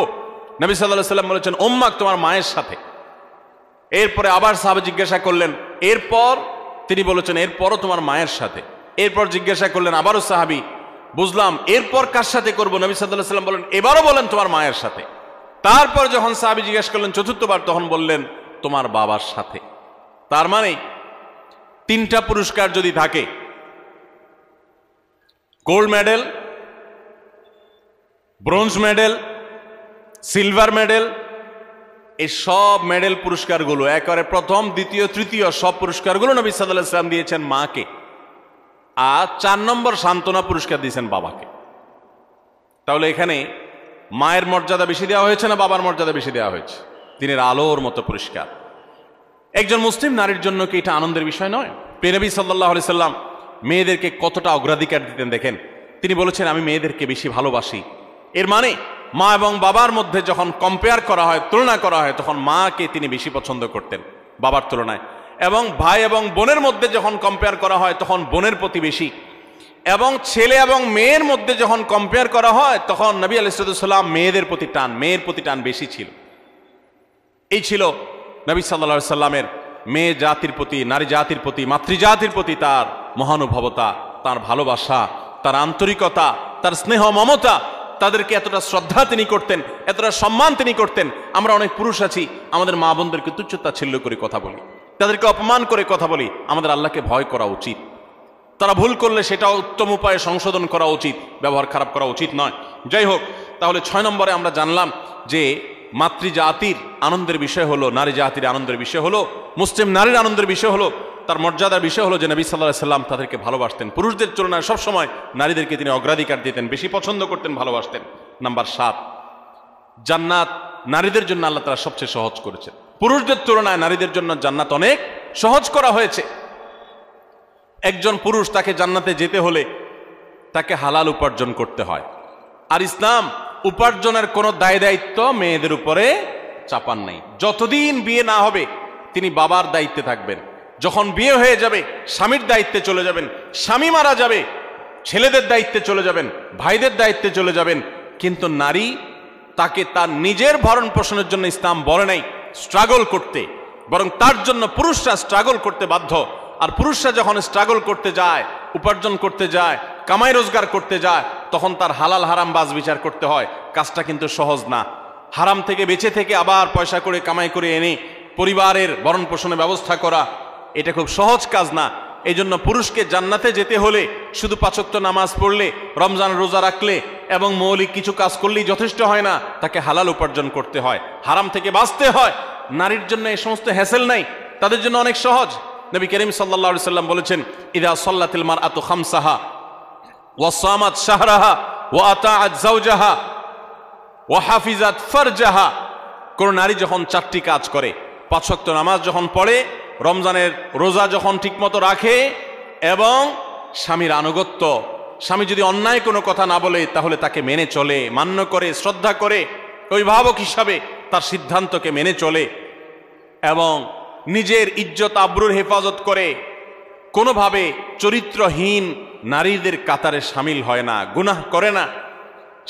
নবী সাল্লাল্লাহু আলাইহি ওয়াসাল্লাম বলেছেন, উম্মাক, তোমার মায়ের সাথে। এরপরে আবার সাহাবী জিজ্ঞাসা করলেন, এরপর তিনি বলেছেন এরপরও তোমার মায়ের সাথে। এরপর জিজ্ঞাসা করলেন আবারও সাহাবী, বুঝলাম, এরপর কার সাথে করব? নবী সাল্লাল্লাহু আলাইহি ওয়াসাল্লাম বলেন, এবারও বলেন তোমার মায়ের সাথে। তারপর যখন সাহাবী জিজ্ঞাসা করলেন চতুর্থবার, তখন বললেন তোমার বাবার সাথে। তার মানে 3টা পুরস্কার যদি থাকে, gold medal, bronze medal, silver medal, এই সব মেডেল পুরস্কারগুলো একেবারে প্রথম, দ্বিতীয়, তৃতীয় সব পুরস্কারগুলো নবী সাল্লাল্লাহু আলাইহি ওয়াসাল্লাম দিয়েছেন মাকে। আর 4 নম্বর সান্ত্বনা পুরস্কার দিয়েছেন বাবাকে। তাহলে এখানে মায়ের মর্যাদা বেশি দেওয়া হয়েছে না বাবার মর্যাদা বেশি দেওয়া হয়েছে? দিনের আলোর মতো পরিষ্কার। একজন মুসলিম নারীর জন্য কি এটা আনন্দের বিষয় নয়? প্রিয় নবী সাল্লাল্লাহু আলাইহি ওয়াসাল্লাম মেয়েদেরকে কতটা অগ্রাধিকার দিতেন দেখেন। তিনি বলেছেন, আমি মেয়েদেরকে বেশি ভালোবাসি। এর মানে মা এবং বাবার মধ্যে যখন কম্পেয়ার করা হয়, তুলনা করা হয়, তখন মাকে তিনি বেশি পছন্দ করতেন বাবার তুলনায়। এবং ভাই এবং বোনের মধ্যে যখন কম্পেয়ার করা হয় তখন বোনের প্রতি বেশি। এবং ছেলে এবং মেয়ের মধ্যে যখন কম্পেয়ার করা হয় তখন নবী আলাইহিস সালাম মেয়েদের প্রতি টান, মেয়ের প্রতি টান বেশি ছিল। এই ছিল নবী সাল্লাল্লাহু আলাইহি সাল্লামের মেয়ে জাতির প্রতি, নারী জাতির প্রতি, মাতৃজাতির প্রতি তার মহানুভবতা, তার ভালোবাসা, তার আন্তরিকতা, তার স্নেহ মমতা। তাদেরকে এতটা শ্রদ্ধা তিনি করতেন, এতটা সম্মান তিনি করতেন। আমরা অনেক পুরুষ আছি, আমাদের মা বোনদেরকে তুচ্ছতাচ্ছিল্য করে কথা বলি, তাদেরকে অপমান করে কথা বলি। আমাদের আল্লাহকে ভয় করা উচিত। তারা ভুল করলে সেটা উত্তম উপায়ে সংশোধন করা উচিত, ব্যবহার খারাপ করা উচিত নয়। যাই হোক, তাহলে 6 নম্বরে আমরা জানলাম যে মাতৃজাতির আনন্দের বিষয় হলো, নারী জাতির আনন্দের বিষয় হলো, মুসলিম নারীর আনন্দের বিষয় হলো, তার মর্যাদার বিষয় হলো যে নবী সাল্লাল্লাহু আলাইহি সাল্লাম তাদেরকে ভালোবাসতেন। পুরুষদের তুলনায় সবসময় নারীদেরকে তিনি অগ্রাধিকার দিতেন, বেশি পছন্দ করতেন, ভালোবাসতেন। নাম্বার 7, জান্নাত নারীদের জন্য আল্লাহ তাআলা সবচেয়ে সহজ করেছেন। পুরুষদের তুলনায় নারীদের জন্য জান্নাত অনেক সহজ করা হয়েছে। একজন পুরুষ তাকে জান্নাতে যেতে হলে তাকে হালাল উপার্জন করতে হয়। আর ইসলাম উপার্জনের কোনো দায় দায়িত্ব মেয়েদের উপরে চাপান নাই। যতদিন বিয়ে না হবে তিনি বাবার দায়িত্বে থাকবেন। যখন বিয়ে হয়ে যাবে স্বামীর দায়িত্বে চলে যাবেন। স্বামী মারা যাবে ছেলেদের দায়িত্বে চলে যাবেন, ভাইদের দায়িত্বে চলে যাবেন। কিন্তু নারী, তাকে তার নিজের ভরণ পোষণের জন্য ইসলাম বলে নাই স্ট্রাগল করতে, বরং তার জন্য পুরুষরা স্ট্রাগল করতে বাধ্য। আর পুরুষরা যখন স্ট্রাগল করতে যায়, উপার্জন করতে যায়, কামাই রোজগার করতে যায়, তখন তার হালাল হারাম বাজ বিচার করতে হয়। কাজটা কিন্তু সহজ না। হারাম থেকে বেঁচে থেকে আবার পয়সা করে কামাই করে এনে পরিবারের ভরণ পোষণের ব্যবস্থা করা, এটা খুব সহজ কাজ না। এই জন্য পুরুষকে জান্নাতে যেতে হলে শুধু 5 ওয়াক্ত নামাজ পড়লে, রমজান রোজা রাখলে এবং মৌলিক কিছু কাজ করলেই যথেষ্ট হয় না, তাকে হালাল উপার্জন করতে হয়, হারাম থেকে বাঁচতে হয়। নারীর জন্য এই সমস্ত হ্যাসেল নাই, তাদের জন্য অনেক সহজ। নবী করিম সাল্লাল্লাহু আলাইহি সাল্লাম বলেছেন, ইযা সাল্লাতিল মারআতু খামসাহা ওয়া সামাত শাহরাহা ওয়া আতাআত যাওজাহা ওয়া হাফিজাত ফারজাহা। কোন নারী যখন 4টি কাজ করে, 5 ওয়াক্ত নামাজ যখন পড়ে, রমজানের রোজা যখন ঠিকমতো রাখে এবং স্বামীর আনুগত্য, স্বামী যদি অন্যায় কোনো কথা না বলে তাহলে তাকে মেনে চলে, মান্য করে, শ্রদ্ধা করে, অভিভাবক হিসাবে তার সিদ্ধান্তকে মেনে চলে এবং নিজের ইজ্জত আবরুর হেফাজত করে, কোনোভাবে চরিত্রহীন নারীদের কাতারে সামিল হয় না, গুনাহ করে না।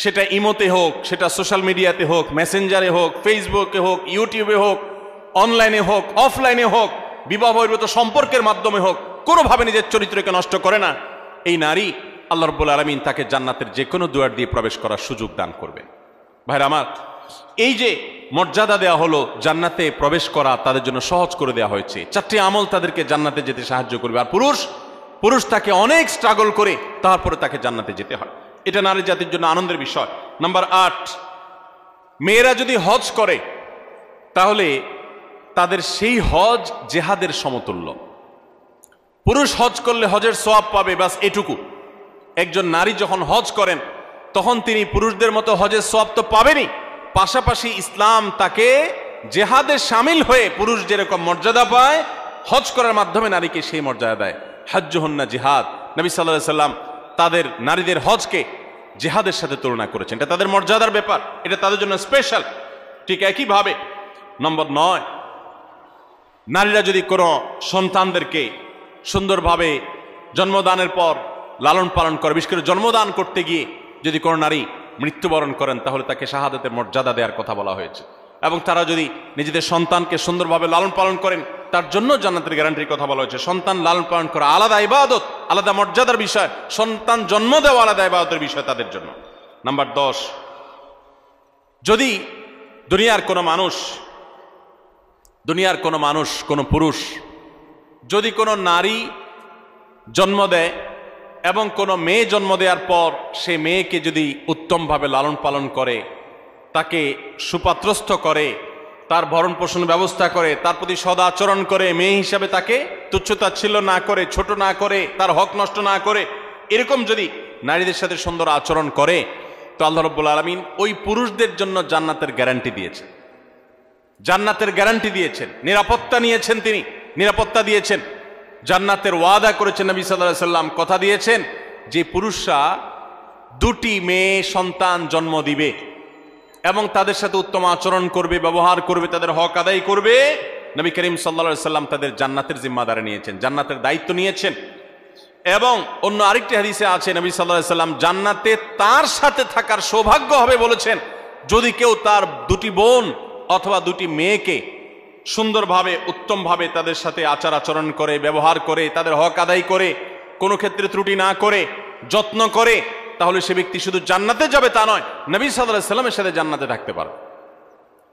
সেটা ইমোতে হোক, সেটা সোশ্যাল মিডিয়াতে হোক, মেসেঞ্জারে হোক, ফেসবুকে হোক, ইউটিউবে হোক, অনলাইনে হোক, অফলাইনে হোক, বিবাহ বহির্ভূত সম্পর্কের মাধ্যমে হোক, কোনোভাবে নিজের চরিত্রকে নষ্ট করে না। এই নারী, আল্লাহ রাব্বুল আলামিন তাকে জান্নাতের যে কোনো দুয়ার দিয়ে প্রবেশ করার সুযোগ দান করবেন। ভাইরা আমার, এই যে মর্যাদা দেওয়া হলো, জান্নাতে প্রবেশ করা তাদের জন্য সহজ করে দেওয়া হয়েছে। 4টি আমল তাদেরকে জান্নাতে যেতে সাহায্য করবে। আর পুরুষ তাকে অনেক স্ট্রাগল করে তারপরে তাকে জান্নাতে যেতে হয়। এটা নারী জাতির জন্য আনন্দের বিষয়। নাম্বার 8, মেয়েরা যদি হজ করে তাহলে তাদের সেই হজ জেহাদের সমতুল্য। পুরুষ হজ করলে হজের সওয়াব পাবে, বাস এটুকু। একজন নারী যখন হজ করেন তখন তিনি পুরুষদের মতো হজের সওয়াব তো পাবেনই, পাশাপাশি ইসলাম তাকে জেহাদে শামিল হয়ে পুরুষ যেরকম মর্যাদা পায়, হজ করার মাধ্যমে নারীকে সেই মর্যাদা দেয়। হজ্জুহুন্না জিহাদ। নবী সাল্লাল্লাহু আলাইহি সাল্লাম তাদের নারীদের হজকে জিহাদের সাথে তুলনা করেছেন। এটা তাদের মর্যাদার ব্যাপার, এটা তাদের জন্য স্পেশাল। ঠিক একইভাবে নম্বর 9, নারীরা যদি কোনো সন্তানদেরকে সুন্দরভাবে জন্মদানের পর লালন পালন করে, বিশেষ করে জন্মদান করতে গিয়ে যদি কোনো নারী মৃত্যুবরণ করেন তাহলে তাকে শাহাদাতের মর্যাদা দেওয়ার কথা বলা হয়েছে। এবং তারা যদি নিজেদের সন্তানকে সুন্দরভাবে লালন পালন করেন তার জন্য জান্নাতের গ্যারান্টির কথা বলা হয়েছে। সন্তান লালন পালন করা আলাদা ইবাদত, আলাদা মর্যাদার বিষয়। সন্তান জন্ম দেওয়া আলাদা ইবাদতের বিষয় তাদের জন্য। নাম্বার 10, যদি দুনিয়ার কোনো মানুষ, কোনো পুরুষ যদি কোনো নারী জন্ম দেয় এবং কোনো মেয়ে জন্ম দেওয়ার পর সে মেয়েকে যদি উত্তমভাবে লালন পালন করে, তাকে সুপাত্রস্থ করে, তার ভরণ পোষণের ব্যবস্থা করে, তার প্রতি সদাচরণ করে, মেয়ে হিসাবে তাকে তুচ্ছতাচ্ছিল্য না করে, ছোট না করে, তার হক নষ্ট না করে, এরকম যদি নারীদের সাথে সুন্দর আচরণ করে, তো আল্লাহ রাব্বুল আলামিন ওই পুরুষদের জন্য জান্নাতের গ্যারান্টি দিয়েছেন। জান্নাতের গ্যারান্টি দিয়েছেন, নিরাপত্তা নিয়েছেন, তিনি নিরাপত্তা দিয়েছেন, জান্নাতের ওয়াদা করেছেন। নবী সাল্লাল্লাহু আলাইহি সাল্লাম কথা দিয়েছেন যে পুরুষরা 2টি মেয়ে সন্তান জন্ম দিবে এবং তাদের সাথে উত্তম আচরণ করবে, ব্যবহার করবে, তাদের হক আদায় করবে। নবী করিম সাল্লাল্লাহু আলাইহি সাল্লাম তাদের জান্নাতের জিম্মাদারি নিয়েছেন, জান্নাতের দায়িত্ব নিয়েছেন। এবং অন্য আরেকটি হাদিসে আছে নবী সাল্লাল্লাহু আলাইহি সাল্লাম জান্নাতে তার সাথে থাকার সৌভাগ্য হবে বলেছেন যদি কেউ তার 2টি বোন অথবা 2টি মেয়েকে সুন্দরভাবে, উত্তমভাবে তাদের সাথে আচার আচরণ করে, ব্যবহার করে, তাদের হক আদায় করে, কোনো ক্ষেত্রে ত্রুটি না করে, যত্ন করে, তাহলে সে ব্যক্তি শুধু জান্নাতে যাবে তা নয়, নবী সাল্লাল্লাহু আলাইহি সাল্লামের সাথে জান্নাতে থাকতে পারবে।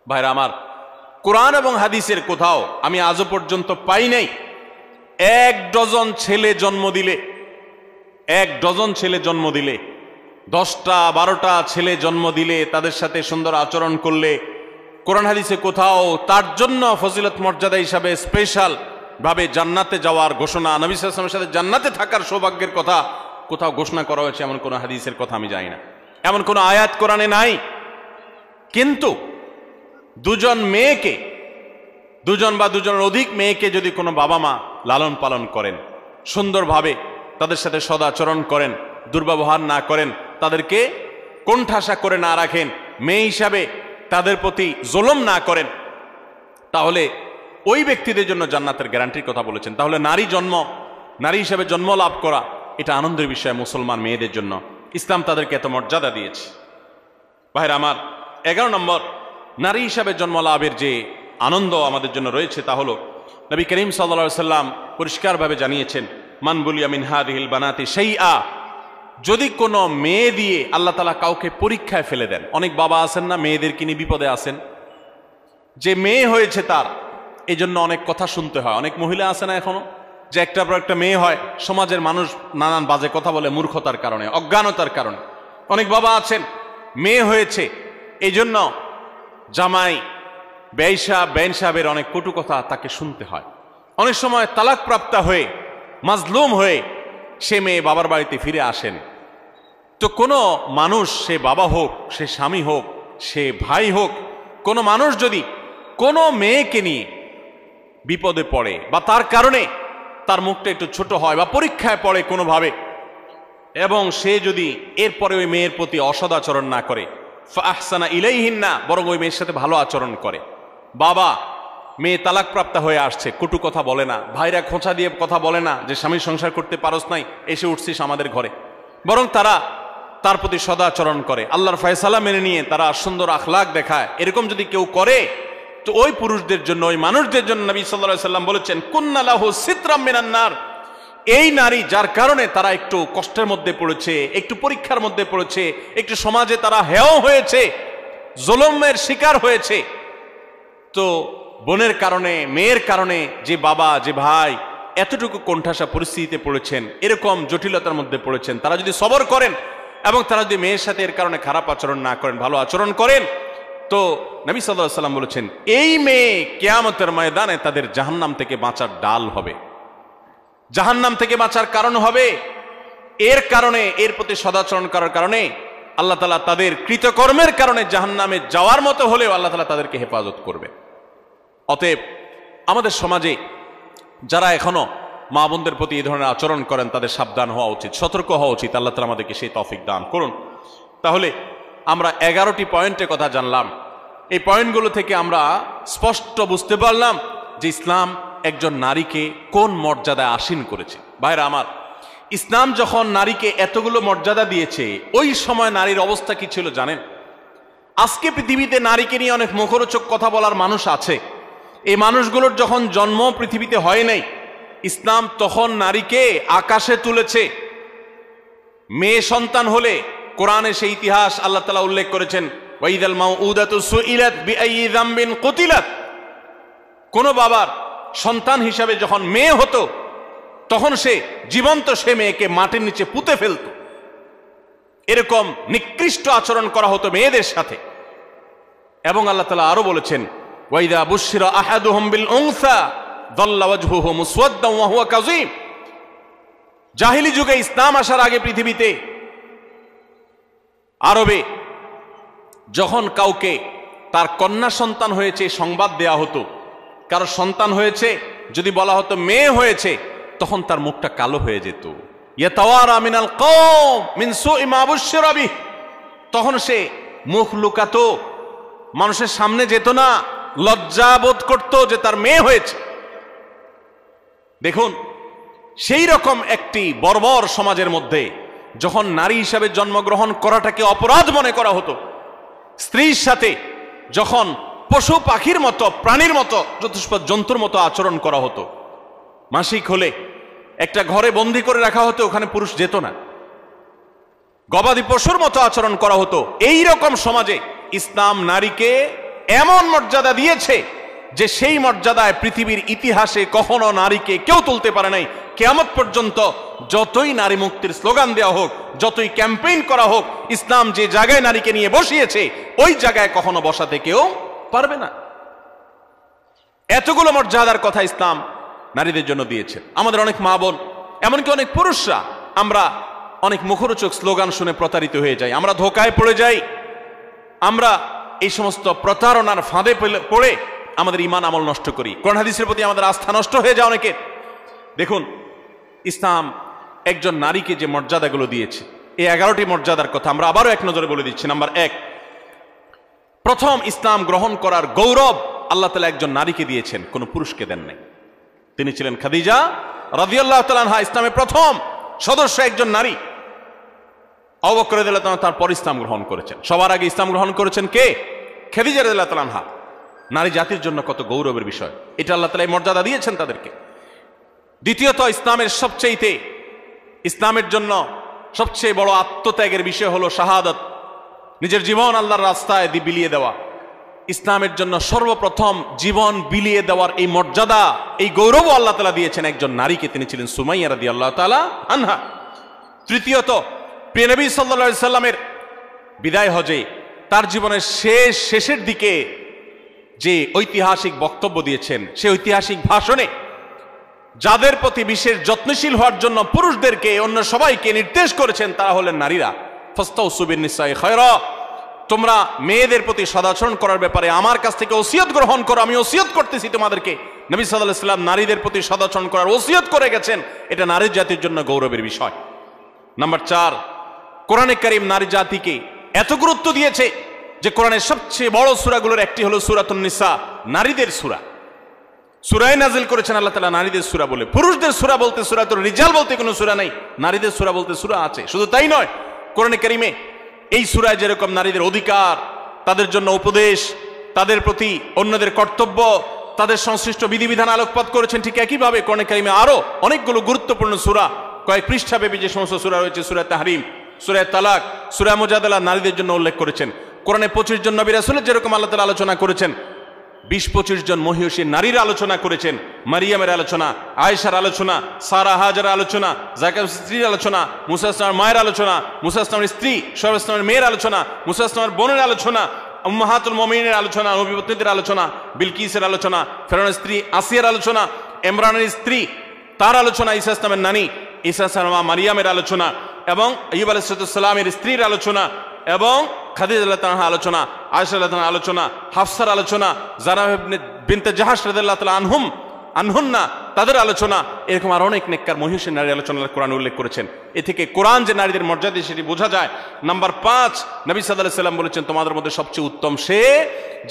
ভাইরা আমার, কোরআন এবং হাদিসের কোথাও আমি আজও পর্যন্ত পাই নাই 1 ডজন ছেলে জন্ম দিলে, 1 ডজন ছেলে জন্ম দিলে, 10টা 12টা ছেলে জন্ম দিলে, তাদের সাথে সুন্দর আচরণ করলে, কোরআন হাদিসে কোথাও তার জন্য ফজিলত মর্যাদা হিসাবে স্পেশাল ভাবে জান্নাতে যাওয়ার ঘোষণা, নবী সাল্লাল্লাহু আলাইহি ওয়াসাল্লামের সাথে জান্নাতে থাকার সৌভাগ্যের কথা কোথাও ঘোষণা করা হয়েছে এমন কোন হাদিসের কথা আমি জানি না, এমন কোন আয়াত কোরআনে নাই। কিন্তু 2জন মেয়েকে, 2জন বা 2জনের অধিক মেয়েকে যদি কোনো বাবা মা লালন পালন করেন, সুন্দরভাবে তাদের সাথে সদাচরণ করেন, দুর্ব্যবহার না করেন, তাদেরকে কোণঠাসা করে না রাখেন, মেয়ে হিসাবে তাদের প্রতি জুলুম না করেন, তাহলে ওই ব্যক্তিদের জন্য জান্নাতের গ্যারান্টির কথা বলেছেন। তাহলে নারী হিসাবে জন্ম লাভ করা এটা আনন্দের বিষয় মুসলমান মেয়েদের জন্য। ইসলাম তাদেরকে এত মর্যাদা দিয়েছে। ভাইরা আমার, 11 নম্বর নারী হিসাবে জন্ম লাভের যে আনন্দ আমাদের জন্য রয়েছে তা হলো নবী করিম সাল্লাল্লাহু আলাইহি সাল্লাম পরিষ্কারভাবে জানিয়েছেন, মান বুলিয়া মিন হাদিহিল বানাতি শাইআ, যদি কোনো মেয়ে দিয়ে আল্লাহ তাআলা কাউকে পরীক্ষায় ফেলে দেন। অনেক বাবা আছেন না, মেয়েদেরকে নিয়ে বিপদে আছেন, যে মেয়ে হয়েছে তার এই জন্য অনেক কথা শুনতে হয়। অনেক মহিলা আছে না এখনো, যে একটার পর একটা মেয়ে হয়, সমাজের মানুষ নানান বাজে কথা বলে মূর্খতার কারণে, অজ্ঞানতার কারণে। অনেক বাবা আছেন মেয়ে হয়েছে এই জন্য জামাই বেন সাহেবের অনেক কটু কথা তাকে শুনতে হয়। অনেক সময় তালাক প্রাপ্তা হয়ে মাজলুম হয়ে সে মেয়ে বাবার বাড়িতে ফিরে আসেন। তো কোনো মানুষ, সে বাবা হোক, সে স্বামী হোক, সে ভাই হোক, কোনো মানুষ যদি কোনো মেয়েকে নিয়ে বিপদে পড়ে বা তার কারণে তার মুখটা একটু ছোট হয় বা পরীক্ষায় পড়ে কোনোভাবে, এবং সে যদি এরপরে ওই মেয়ের প্রতি অসদাচরণ না করে, ফাহসানা ইলাইহিন্না, বরং ওই মেয়ের সাথে ভালো আচরণ করে। বাবা, মেয়ে তালাক প্রাপ্তা হয়ে আসছে, কটু কথা বলে না, ভাইরা খোঁচা দিয়ে কথা বলে না যে স্বামীর সংসার করতে পারস নাই, এসে উঠছিস আমাদের ঘরে, বরং তারা তার প্রতি সদাচরণ করে, আল্লাহর ফয়সালা মেনে নিয়ে তারা সুন্দর আখলাক দেখায়। এরকম যদি কেউ করে তো ওই পুরুষদের জন্য, ওই মানুষদের জন্য নবী সাল্লাল্লাহু আলাইহি সাল্লাম বলেছেন, কুন্না লাহু সিতরাম মিনান নার, এই নারী যার কারণে তারা একটু কষ্টের মধ্যে পড়েছে, একটু পরীক্ষার মধ্যে পড়েছে, একটু সমাজে তারা হেয় হয়েছে, জুলুমের শিকার হয়েছে, তো বোনের কারণে, মেয়ের কারণে যে বাবা, যে ভাই এতটুকু কোণঠাসা পরিস্থিতিতে পড়েছেন, এরকম জটিলতার মধ্যে পড়েছেন, তারা যদি সবর করেন এবং তারা যদি মেয়ের সাথে এর কারণে খারাপ আচরণ না করেন, ভালো আচরণ করেন, তো নবী সাল্লাল্লাহু আলাইহি সাল্লাম বলেছেন এই মেয়ে কিয়ামতের ময়দানে তাদের জাহান্নাম থেকে বাঁচার ডাল হবে, জাহান্নাম থেকে বাঁচার কারণ হবে। এর কারণে, এর প্রতি সদাচরণ করার কারণে আল্লাহ তাআলা তাদের কৃতকর্মের কারণে জাহান্নামে যাওয়ার মতো হলেও আল্লাহ তাআলা তাদেরকে হেফাজত করবে। অতএব আমাদের সমাজে যারা এখনো মা বোনদের প্রতি এই ধরনের আচরণ করেন তাদের সাবধান হওয়া উচিত, সতর্ক হওয়া উচিত। আল্লাহ তাআলা আমাদেরকে সেই তৌফিক দান করুন। তাহলে আমরা 11টি পয়েন্টের কথা জানলাম। এই পয়েন্টগুলো থেকে আমরা স্পষ্ট বুঝতে পারলাম যে ইসলাম একজন নারীকে কোন মর্যাদায় আসীন করেছে। ভাইরা আমার, ইসলাম যখন নারীকে এতগুলো মর্যাদা দিয়েছে, ওই সময় নারীর অবস্থা কি ছিল জানেন? আজকে পৃথিবীতে নারীকে নিয়ে অনেক মুখরোচক কথা বলার মানুষ আছে। এই মানুষগুলোর যখন জন্ম পৃথিবীতে হয় নাই, ইসলাম তখন নারীকে আকাশে তুলেছে। মেয়ে সন্তান হলে কোরআনে সেই ইতিহাস আল্লাহ তাআলা উল্লেখ করেছেন, ওয়াইদাল মাউউদাতু সুইলাত বিআইয়ি যামবিন কুতিলাত। কোন বাবার সন্তান হিসাবে যখন মেয়ে হতো তখন সে জীবন্ত সে মেয়েকে মাটির নিচে পুঁতে ফেলত। এরকম নিকৃষ্ট আচরণ করা হতো মেয়েদের সাথে। এবং আল্লাহ তাআলা আরো বলেছেন, ওয়াইদা বুশিরা আহাদুহুম বিল উনসা যাল্লা ওয়াজহুহু মুসওয়াদ্দান ওয়া হুয়া কাযীম। জাহিলি যুগে, ইসলাম আসার আগে পৃথিবীতে আরবে যখন কাউকে তার কন্যা সন্তান হয়েছে সংবাদ দেয়া হতো, কারো সন্তান হয়েছে যদি বলা হতো মেয়ে হয়েছে, তখন তার মুখটা কালো হয়ে যেত। ইয়াতাওয়ারা মিনাল কওম মিন সুই মা বুশিরা বিহি। তখন সে মুখ লুকাতো, মানুষের সামনে যেত না, লজ্জা বোধ করত যে তার মেয়ে হয়েছে। দেখুন, সেই রকম একটি বর্বর সমাজের মধ্যে যখন নারী হিসাবে জন্মগ্রহণ করাটাকে অপরাধ মনে করা হতো, স্ত্রীর সাথে যখন পশু পাখির মতো, প্রাণীর মতো, চতুষ্পদ জন্তুর মতো আচরণ করা হতো, মাসিক হলে একটা ঘরে বন্দি করে রাখা হতো, ওখানে পুরুষ যেত না, গবাদি পশুর মতো আচরণ করা হতো। এই রকম সমাজে ইসলাম নারীকে এমন মর্যাদা দিয়েছে যে সেই মর্যাদায় পৃথিবীর ইতিহাসে কখনো নারীকে কেউ তুলতে পারে নাই। কিয়ামত পর্যন্ত যতই নারী মুক্তির স্লোগান দেওয়া হোক, যতই ক্যাম্পেইন করা হোক, ইসলাম যে জায়গায় নারীকে নিয়ে বসিয়েছে ওই জায়গায় কখনো বসাতে কেউ পারবে না। এতগুলো মর্যাদার কথা ইসলাম নারীদের জন্য দিয়েছে। আমাদের অনেক মা বোন, এমনকি অনেক পুরুষরা, আমরা অনেক মুখরোচক স্লোগান শুনে প্রতারিত হয়ে যাই, আমরা ধোকায় পড়ে যাই, আমরা এই সমস্ত প্রতারণার ফাঁদে পড়ে আমাদের ঈমান আমল নষ্ট করি, কোরআন হাদিসের প্রতি আমাদের আস্থা নষ্ট হয়ে যায় অনেকের। দেখুন, ইসলাম একজন নারীকে যে মর্যাদাগুলো দিয়েছে, এই 11টি মর্যাদার কথা আমরা আবারও এক নজরে বলে দিচ্ছি। নাম্বার 1, প্রথম ইসলাম গ্রহণ করার গৌরব আল্লাহ তাআলা একজন নারীকে দিয়েছেন, কোনো পুরুষকে দেন নাই। তিনি ছিলেন খাদিজা রাদিয়াল্লাহু তাআলা আনহা, ইসলামের প্রথম সদস্য একজন নারী। আবু বকর রাদিয়াল্লাহু তাআলা তারপর ইসলাম গ্রহণ করেছেন। সবার আগে ইসলাম গ্রহণ করেছেন কে? খাদিজা রাদিয়াল্লাহু তাআলা আনহা। নারী জাতির জন্য কত গৌরবের বিষয়, এটা আল্লাহ তাআলা এই মর্যাদা দিয়েছেন তাদেরকে। দ্বিতীয়ত, ইসলামের জন্য সবচেয়ে বড় আত্মত্যাগের বিষয় হলো শাহাদাত, নিজের জীবন আল্লাহর রাস্তায় বিলিয়ে দেওয়া। ইসলামের জন্য সর্বপ্রথম জীবন বিলিয়ে দেওয়ার এই মর্যাদা, এই গৌরব আল্লাহ তাআলা দিয়েছেন একজন নারীকে, তিনি ছিলেন সুমাইয়া রাদিয়াল্লাহু তাআলা আনহা। তৃতীয়ত, প্রিয় নবী সাল্লাল্লাহু আলাইহি সাল্লামের বিদায় হজে তার জীবনের শেষের দিকে যে ঐতিহাসিক বক্তব্য দিয়েছেন, সেই ঐতিহাসিক ভাষণে যাদের প্রতি বিশেষ যত্নশীল হওয়ার জন্য পুরুষদেরকে অন্য সবাইকে নির্দেশ করেছেন, তারা হলেন নারীরা। ফাস্তাউসু বিন-নিসাই খায়রা, তোমরা মেয়েদের প্রতি সদাচরণ করার ব্যাপারে আমার কাছ থেকে ওসিয়ত গ্রহণ করো, আমি ওসিয়ত করতেছি তোমাদেরকে। নবী সাল্লাল্লাহু আলাইহি ওয়াসাল্লাম নারীদের প্রতি সদাচরণ করার ওসিয়ত করে গেছেন, এটা নারী জাতির জন্য গৌরবের বিষয়। নাম্বার 4, কোরআনে কারীম নারী জাতিকে এত গুরুত্ব দিয়েছে যে কোরআনের সবচেয়ে বড় সূরাগুলোর একটি হলো সূরাতুন নিসা, নারীদের সূরা। সূরায়ে নাজিল করেছেন আল্লাহ তাআলা নারীদের সূরা বলে। পুরুষদের সূরা বলতে সূরাতুর রিজাল বলতে কোনো সূরা নাই, নারীদের সূরা বলতে সূরা আছে। শুধু তাই নয়, কোরআনে কারীমে এই সূরায় যেরকম নারীদের অধিকার, তাদের জন্য উপদেশ, তাদের প্রতি অন্যদের কর্তব্য, তাদের সংশ্লিষ্ট বিধিবিধান আলোকপাত করেছেন, ঠিক একইভাবে কোরআনে কারীমে আরো অনেকগুলো গুরুত্বপূর্ণ সূরা, কয়েক পৃষ্ঠাব্যাপী যে সমস্ত সূরা রয়েছে, সূরা তাহরিম, সূরা তালাক, সূরা মুজাদালা নারীদের জন্য উল্লেখ করেছেন। কোরআনে 25 জন নবী রাসূলের যেরকম আল্লাহ তাআলা আলোচনা করেছেন, 20-25 জন মহিষী নারীর আলোচনা করেছেন। মারিয়ামের আলোচনা, আয়েশার আলোচনা, সারা হাজারের আলোচনা, যাকার স্ত্রীর আলোচনা, মুসা ইসলামের মায়ের আলোচনা, মুসা ইসলামের স্ত্রী শোয়েব ইসলামের মেয়ের আলোচনা, মুসা ইসলামের বোনের আলোচনা, উম্মাহাতুল মুমিনিনের আলোচনা, নবীপত্নীদের আলোচনা, বিলকিসের আলোচনা, ফেরাউনের স্ত্রী আসিয়ার আলোচনা, ইমরানের স্ত্রী তার আলোচনা, ঈসা ইসলামের নানী ঈসা ইসলামের মা মারিয়ামের আলোচনা, এবং আইয়ুব আলাইহিস সালামের স্ত্রীর আলোচনা, এবং খাদিজা রাদিয়াল্লাহু তাআলা আলোচনা, আয়েশা রাদিয়াল্লাহু তাআলা আলোচনা, হাফসার আলোচনা, যারা বিনতে জাহাশ রাদিয়াল্লাহু তাআলা আনহুন্না তাদের আলোচনা, এরকম আর অনেক নেককার মহিষী নারী আলোচনা কোরআন উল্লেখ করেছেন। এ থেকে কোরআন যে নারীদের মর্যাদা সেটি বোঝা যায়। নাম্বার 5, নবী সাল্লাল্লাহু আলাইহি সাল্লাম বলেছেন, তোমাদের মধ্যে সবচেয়ে উত্তম সে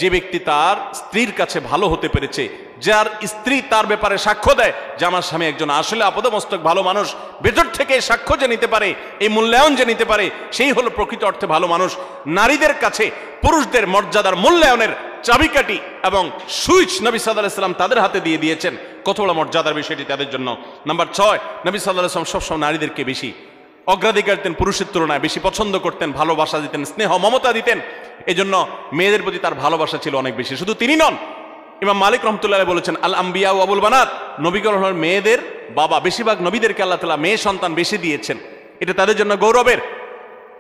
যে ব্যক্তি তার স্ত্রীর কাছে ভালো হতে পেরেছে, যার স্ত্রী তার ব্যাপারে সাক্ষ্য দেয় যে আমার স্বামী একজন আসলে আপাদমস্তক ভালো মানুষ, ভেতর থেকে সাক্ষ্য যে নিতে পারে, এই মূল্যায়ন যে নিতে পারে, সেই হলো প্রকৃত অর্থে ভালো মানুষ। নারীদের কাছে পুরুষদের মর্যাদার মূল্যায়নের চাবিকাঠি এবং সুইচ নবী সাল্লাল্লাহু আলাইহি সাল্লাম তাদের হাতে দিয়ে দিয়েছেন। কত বড় মর্যাদার বিষয়টি তাদের জন্য। নাম্বার 6, নবী সাল্লাল্লাহু আলাইহি সাল্লাম সবসময় নারীদেরকে বেশি অগ্রাধিকার দিতেন, পুরুষের তুলনায় বেশি পছন্দ করতেন, ভালোবাসা দিতেন, স্নেহ মমতা দিতেন। এজন্য মেয়েদের প্রতি তার ভালোবাসা ছিল অনেক বেশি। শুধু তিনি নন, ইমাম মালিক রহমতুল্লাহ বলেছেন, আল আম্বিয়া ও আবুল বানাত, নবীগণ হলেন মেয়েদের বাবা। বেশিরভাগ নবীদেরকে আল্লাহ তাআলা মেয়ে সন্তান বেশি দিয়েছেন, এটা তাদের জন্য গৌরবের।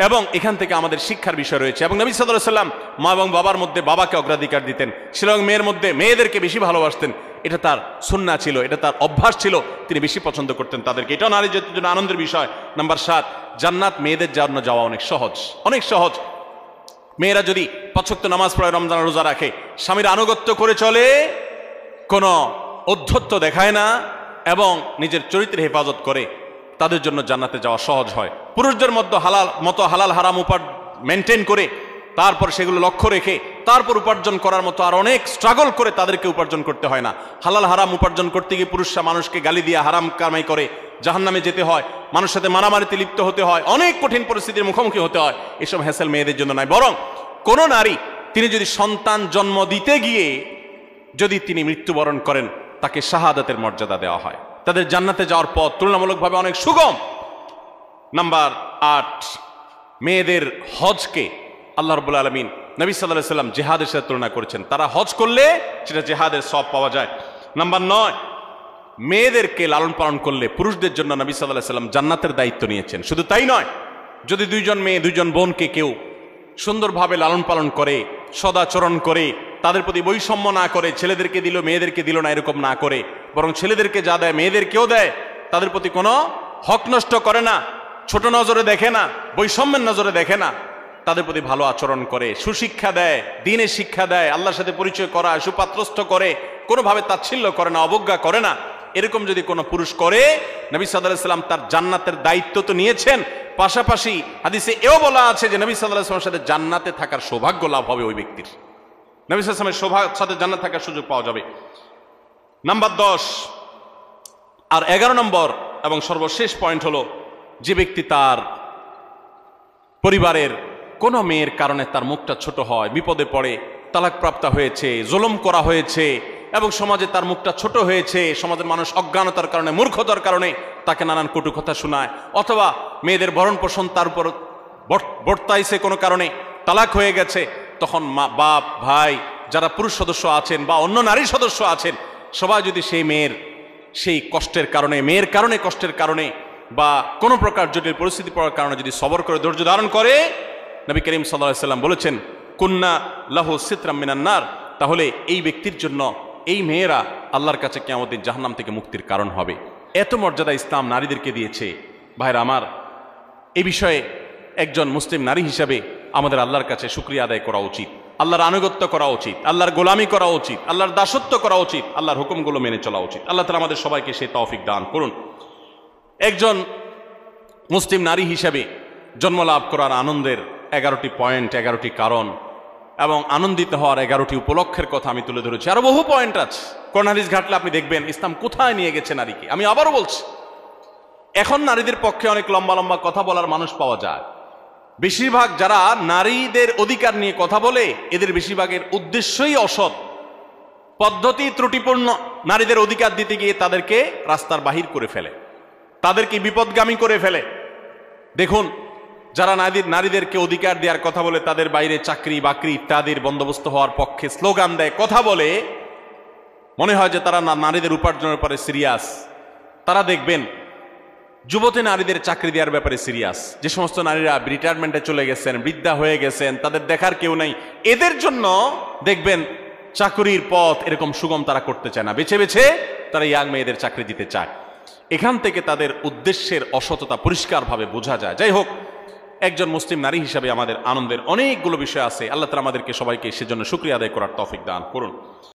এবং এখান থেকে আমাদের শিক্ষার বিষয় রয়েছে। এবং নবী সাল্লাল্লাহু আলাইহি ওয়াসাল্লাম মা এবং বাবার মধ্যে বাবাকে অগ্রাধিকার দিতেন, এবং মেয়ের মধ্যে মেয়েদেরকে বেশি ভালোবাসতেন। এটা তার সুন্নাহ ছিল, এটা তার অভ্যাস ছিল, তিনি বেশি পছন্দ করতেন তাদেরকে। এটাও নারী জাতির জন্য আনন্দের বিষয়। নাম্বার 7, জান্নাত মেয়েদের জন্য যাওয়া অনেক সহজ, অনেক সহজ। মেয়েরা যদি 5 ওয়াক্ত নামাজ পড়ে, রমজান রোজা রাখে, স্বামীর আনুগত্য করে চলে, কোনো অধ্যত্ব দেখায় না, এবং নিজের চরিত্রের হেফাজত করে, তাদের জন্য জান্নাতে যাওয়া সহজ হয়। পুরুষদের মধ্যে হালাল হারাম মেনটেন করে, তারপর সেগুলো লক্ষ্য রেখে তারপর উপার্জন করার মতো আর অনেক স্ট্রাগল করে তাদেরকে উপার্জন করতে হয় না। হালাল হারাম উপার্জন করতে গিয়ে পুরুষরা মানুষকে গালি দিয়ে হারাম কামাই করে জাহান্নামে যেতে হয়, মানুষের সাথে মারামারিতে লিপ্ত হতে হয়, অনেক কঠিন পরিস্থিতির মুখোমুখি হতে হয়। এসব হ্যাসেল মেয়েদের জন্য নয়। বরং কোন নারী তিনি যদি সন্তান জন্ম দিতে গিয়ে যদি তিনি মৃত্যুবরণ করেন, তাকে শাহাদাতের মর্যাদা দেওয়া হয়, তাদের জান্নাতে যাওয়ার পথ তুলনামূলকভাবে অনেক সুগম। নাম্বার 8, মেয়েদের হজকে আল্লাহ রাব্বুল আলামিন নবী সাল্লাল্লাহু আলাইহি ওয়াসাল্লাম জিহাদের সাথে তুলনা করেছেন। তারা হজ করলে সেটা জিহাদের সওয়াব পাওয়া যায়। নাম্বার 9, মেয়েদেরকে লালন পালন করলে পুরুষদের জন্য নবী সাল্লাল্লাহু আলাইহি ওয়াসাল্লাম জান্নাতের দায়িত্ব নিয়েছেন। শুধু তাই নয়, যদি 2 জন মেয়ে 2 জন বোনকে কেউ সুন্দরভাবে লালন পালন করে, সদাচরণ করে, তাদের প্রতি বৈষম্য না করে, ছেলেদেরকে দিল মেয়েদেরকে দিল না এরকম না করে, বরং ছেলেদেরকে যা দেয় মেয়েদেরকেও দেয়, তাদের প্রতি কোনো হক নষ্ট করে না, ছোট নজরে দেখে না, বৈষম্যের নজরে দেখে না, তাদের প্রতি ভালো আচরণ করে, সুশিক্ষা দেয়, দ্বীনের শিক্ষা দেয়, আল্লাহর সাথে পরিচয় করা, সুপাত্রস্থ করে, কোনোভাবে তাচ্ছিল্য করে না, অবজ্ঞা করে না, এরকম যদি কোনো পুরুষ করে, নবী সাল্লাল্লাহু আলাইহি ওয়াসাল্লাম তার জান্নাতের দায়িত্ব তো নিয়েছেন, পাশাপাশি হাদিসে এও বলা আছে যে নবী সাল্লাল্লাহু আলাইহি ওয়াসাল্লামের সাথে জান্নাতে থাকার সৌভাগ্য লাভ হবে ওই ব্যক্তির। নবী সাল্লাল্লাহু আলাইহি ওয়াসাল্লামের সাথে জান্নাত থাকার সুযোগ পাওয়া যাবে। নাম্বার 10 আর 11 নম্বর এবং সর্বশেষ পয়েন্ট হলো, যে ব্যক্তি তার পরিবারের কোনো মেয়ের কারণে তার মুখটা ছোট হয়, বিপদে পড়ে, তালাকপ্রাপ্ত হয়েছে, জুলুম করা হয়েছে এবং সমাজে তার মুখটা ছোট হয়েছে, সমাজের মানুষ অজ্ঞানতার কারণে, মূর্খতার কারণে তাকে নানান কটু কথা শোনায়, অথবা মেয়েদের ভরণ পোষণ তার উপর বর্তাইছে কোনো কারণে, তালাক হয়ে গেছে, তখন মা, বাপ, ভাই, যারা পুরুষ সদস্য আছেন বা অন্য নারী সদস্য আছেন, সবাই যদি সেই মেয়ের সেই কষ্টের কারণে, মেয়ের কারণে, কষ্টের কারণে বা কোনো প্রকার জটিল পরিস্থিতি পড়ার কারণে যদি সবর করে, ধৈর্য ধারণ করে, নবী করিম সাল্লাল্লাহু আলাইহি ওয়াসাল্লাম বলেছেন কুন্না লাহু সিতরাম মিনান নার, তাহলে এই ব্যক্তির জন্য এই মেয়েরা আল্লাহর কাছে কিয়ামতের দিন জাহান্নাম থেকে মুক্তির কারণ হবে। এত মর্যাদা ইসলাম নারীদেরকে দিয়েছে। ভাইরা আমার, এই বিষয়ে একজন মুসলিম নারী হিসাবে আমাদের আল্লাহর কাছে শুকরিয়া আদায় করা উচিত, আল্লাহর আনুগত্য করা উচিত, আল্লাহর গোলামি করা উচিত, আল্লাহর দাসত্ব করা উচিত, আল্লাহর হুকুমগুলো মেনে চলা উচিত। আল্লাহ তাআলা আমাদের সবাইকে সেই তৌফিক দান করুন। একজন মুসলিম নারী হিসাবে জন্ম লাভ করার আনন্দের 11টি পয়েন্ট, 11টি কারণ এবং আনন্দিত হওয়ার 11টি উপলক্ষের কথা আমি তুলে ধরেছি। আরো বহু পয়েন্ট আছে, কোরআন হাদিস ঘাটলে আপনি দেখবেন ইসলাম কোথায় নিয়ে গেছে নারীকে। আমি আবারও বলছি, এখন নারীদের পক্ষে অনেক লম্বা লম্বা কথা বলার মানুষ পাওয়া যায়। বেশিরভাগ যারা নারীদের অধিকার নিয়ে কথা বলে, এদের বেশিরভাগের উদ্দেশ্যই অসৎ, পদ্ধতি ত্রুটিপূর্ণ। নারীদের অধিকার দিতে গিয়ে তাদেরকে রাস্তার বাহির করে ফেলে, তাদেরকে বিপদগামী করে ফেলে। দেখুন, যারা নারীদেরকে অধিকার দেওয়ার কথা বলে, তাদের বাইরে চাকরি বাকরি ইত্যাদির বন্দোবস্ত হওয়ার পক্ষে স্লোগান দেয়, কথা বলে, মনে হয় যে তারা নারীদের উপার্জনের ব্যাপারে সিরিয়াস। তারা দেখবেন যুবতী নারীদের চাকরি দেওয়ার ব্যাপারে সিরিয়াস। যে সমস্ত নারীরা রিটায়ারমেন্টে চলে গেছেন, বৃদ্ধা হয়ে গেছেন, তাদের দেখার কেউ নাই, এদের জন্য দেখবেন চাকরির পথ এরকম সুগম তারা করতে চায় না, বেছে বেছে তারা ইয়াং মেয়েদের চাকরি দিতে চায়। এখান থেকে তাদের উদ্দেশ্যের অসততা পরিষ্কারভাবে বোঝা যায়। যাই হোক, একজন মুসলিম নারী হিসাবে আমাদের আনন্দের অনেকগুলো বিষয় আছে। আল্লাহ তাআলা আমাদেরকে সবাইকে সেজন্য শুকরিয়া আদায় করার তৌফিক দান করুন।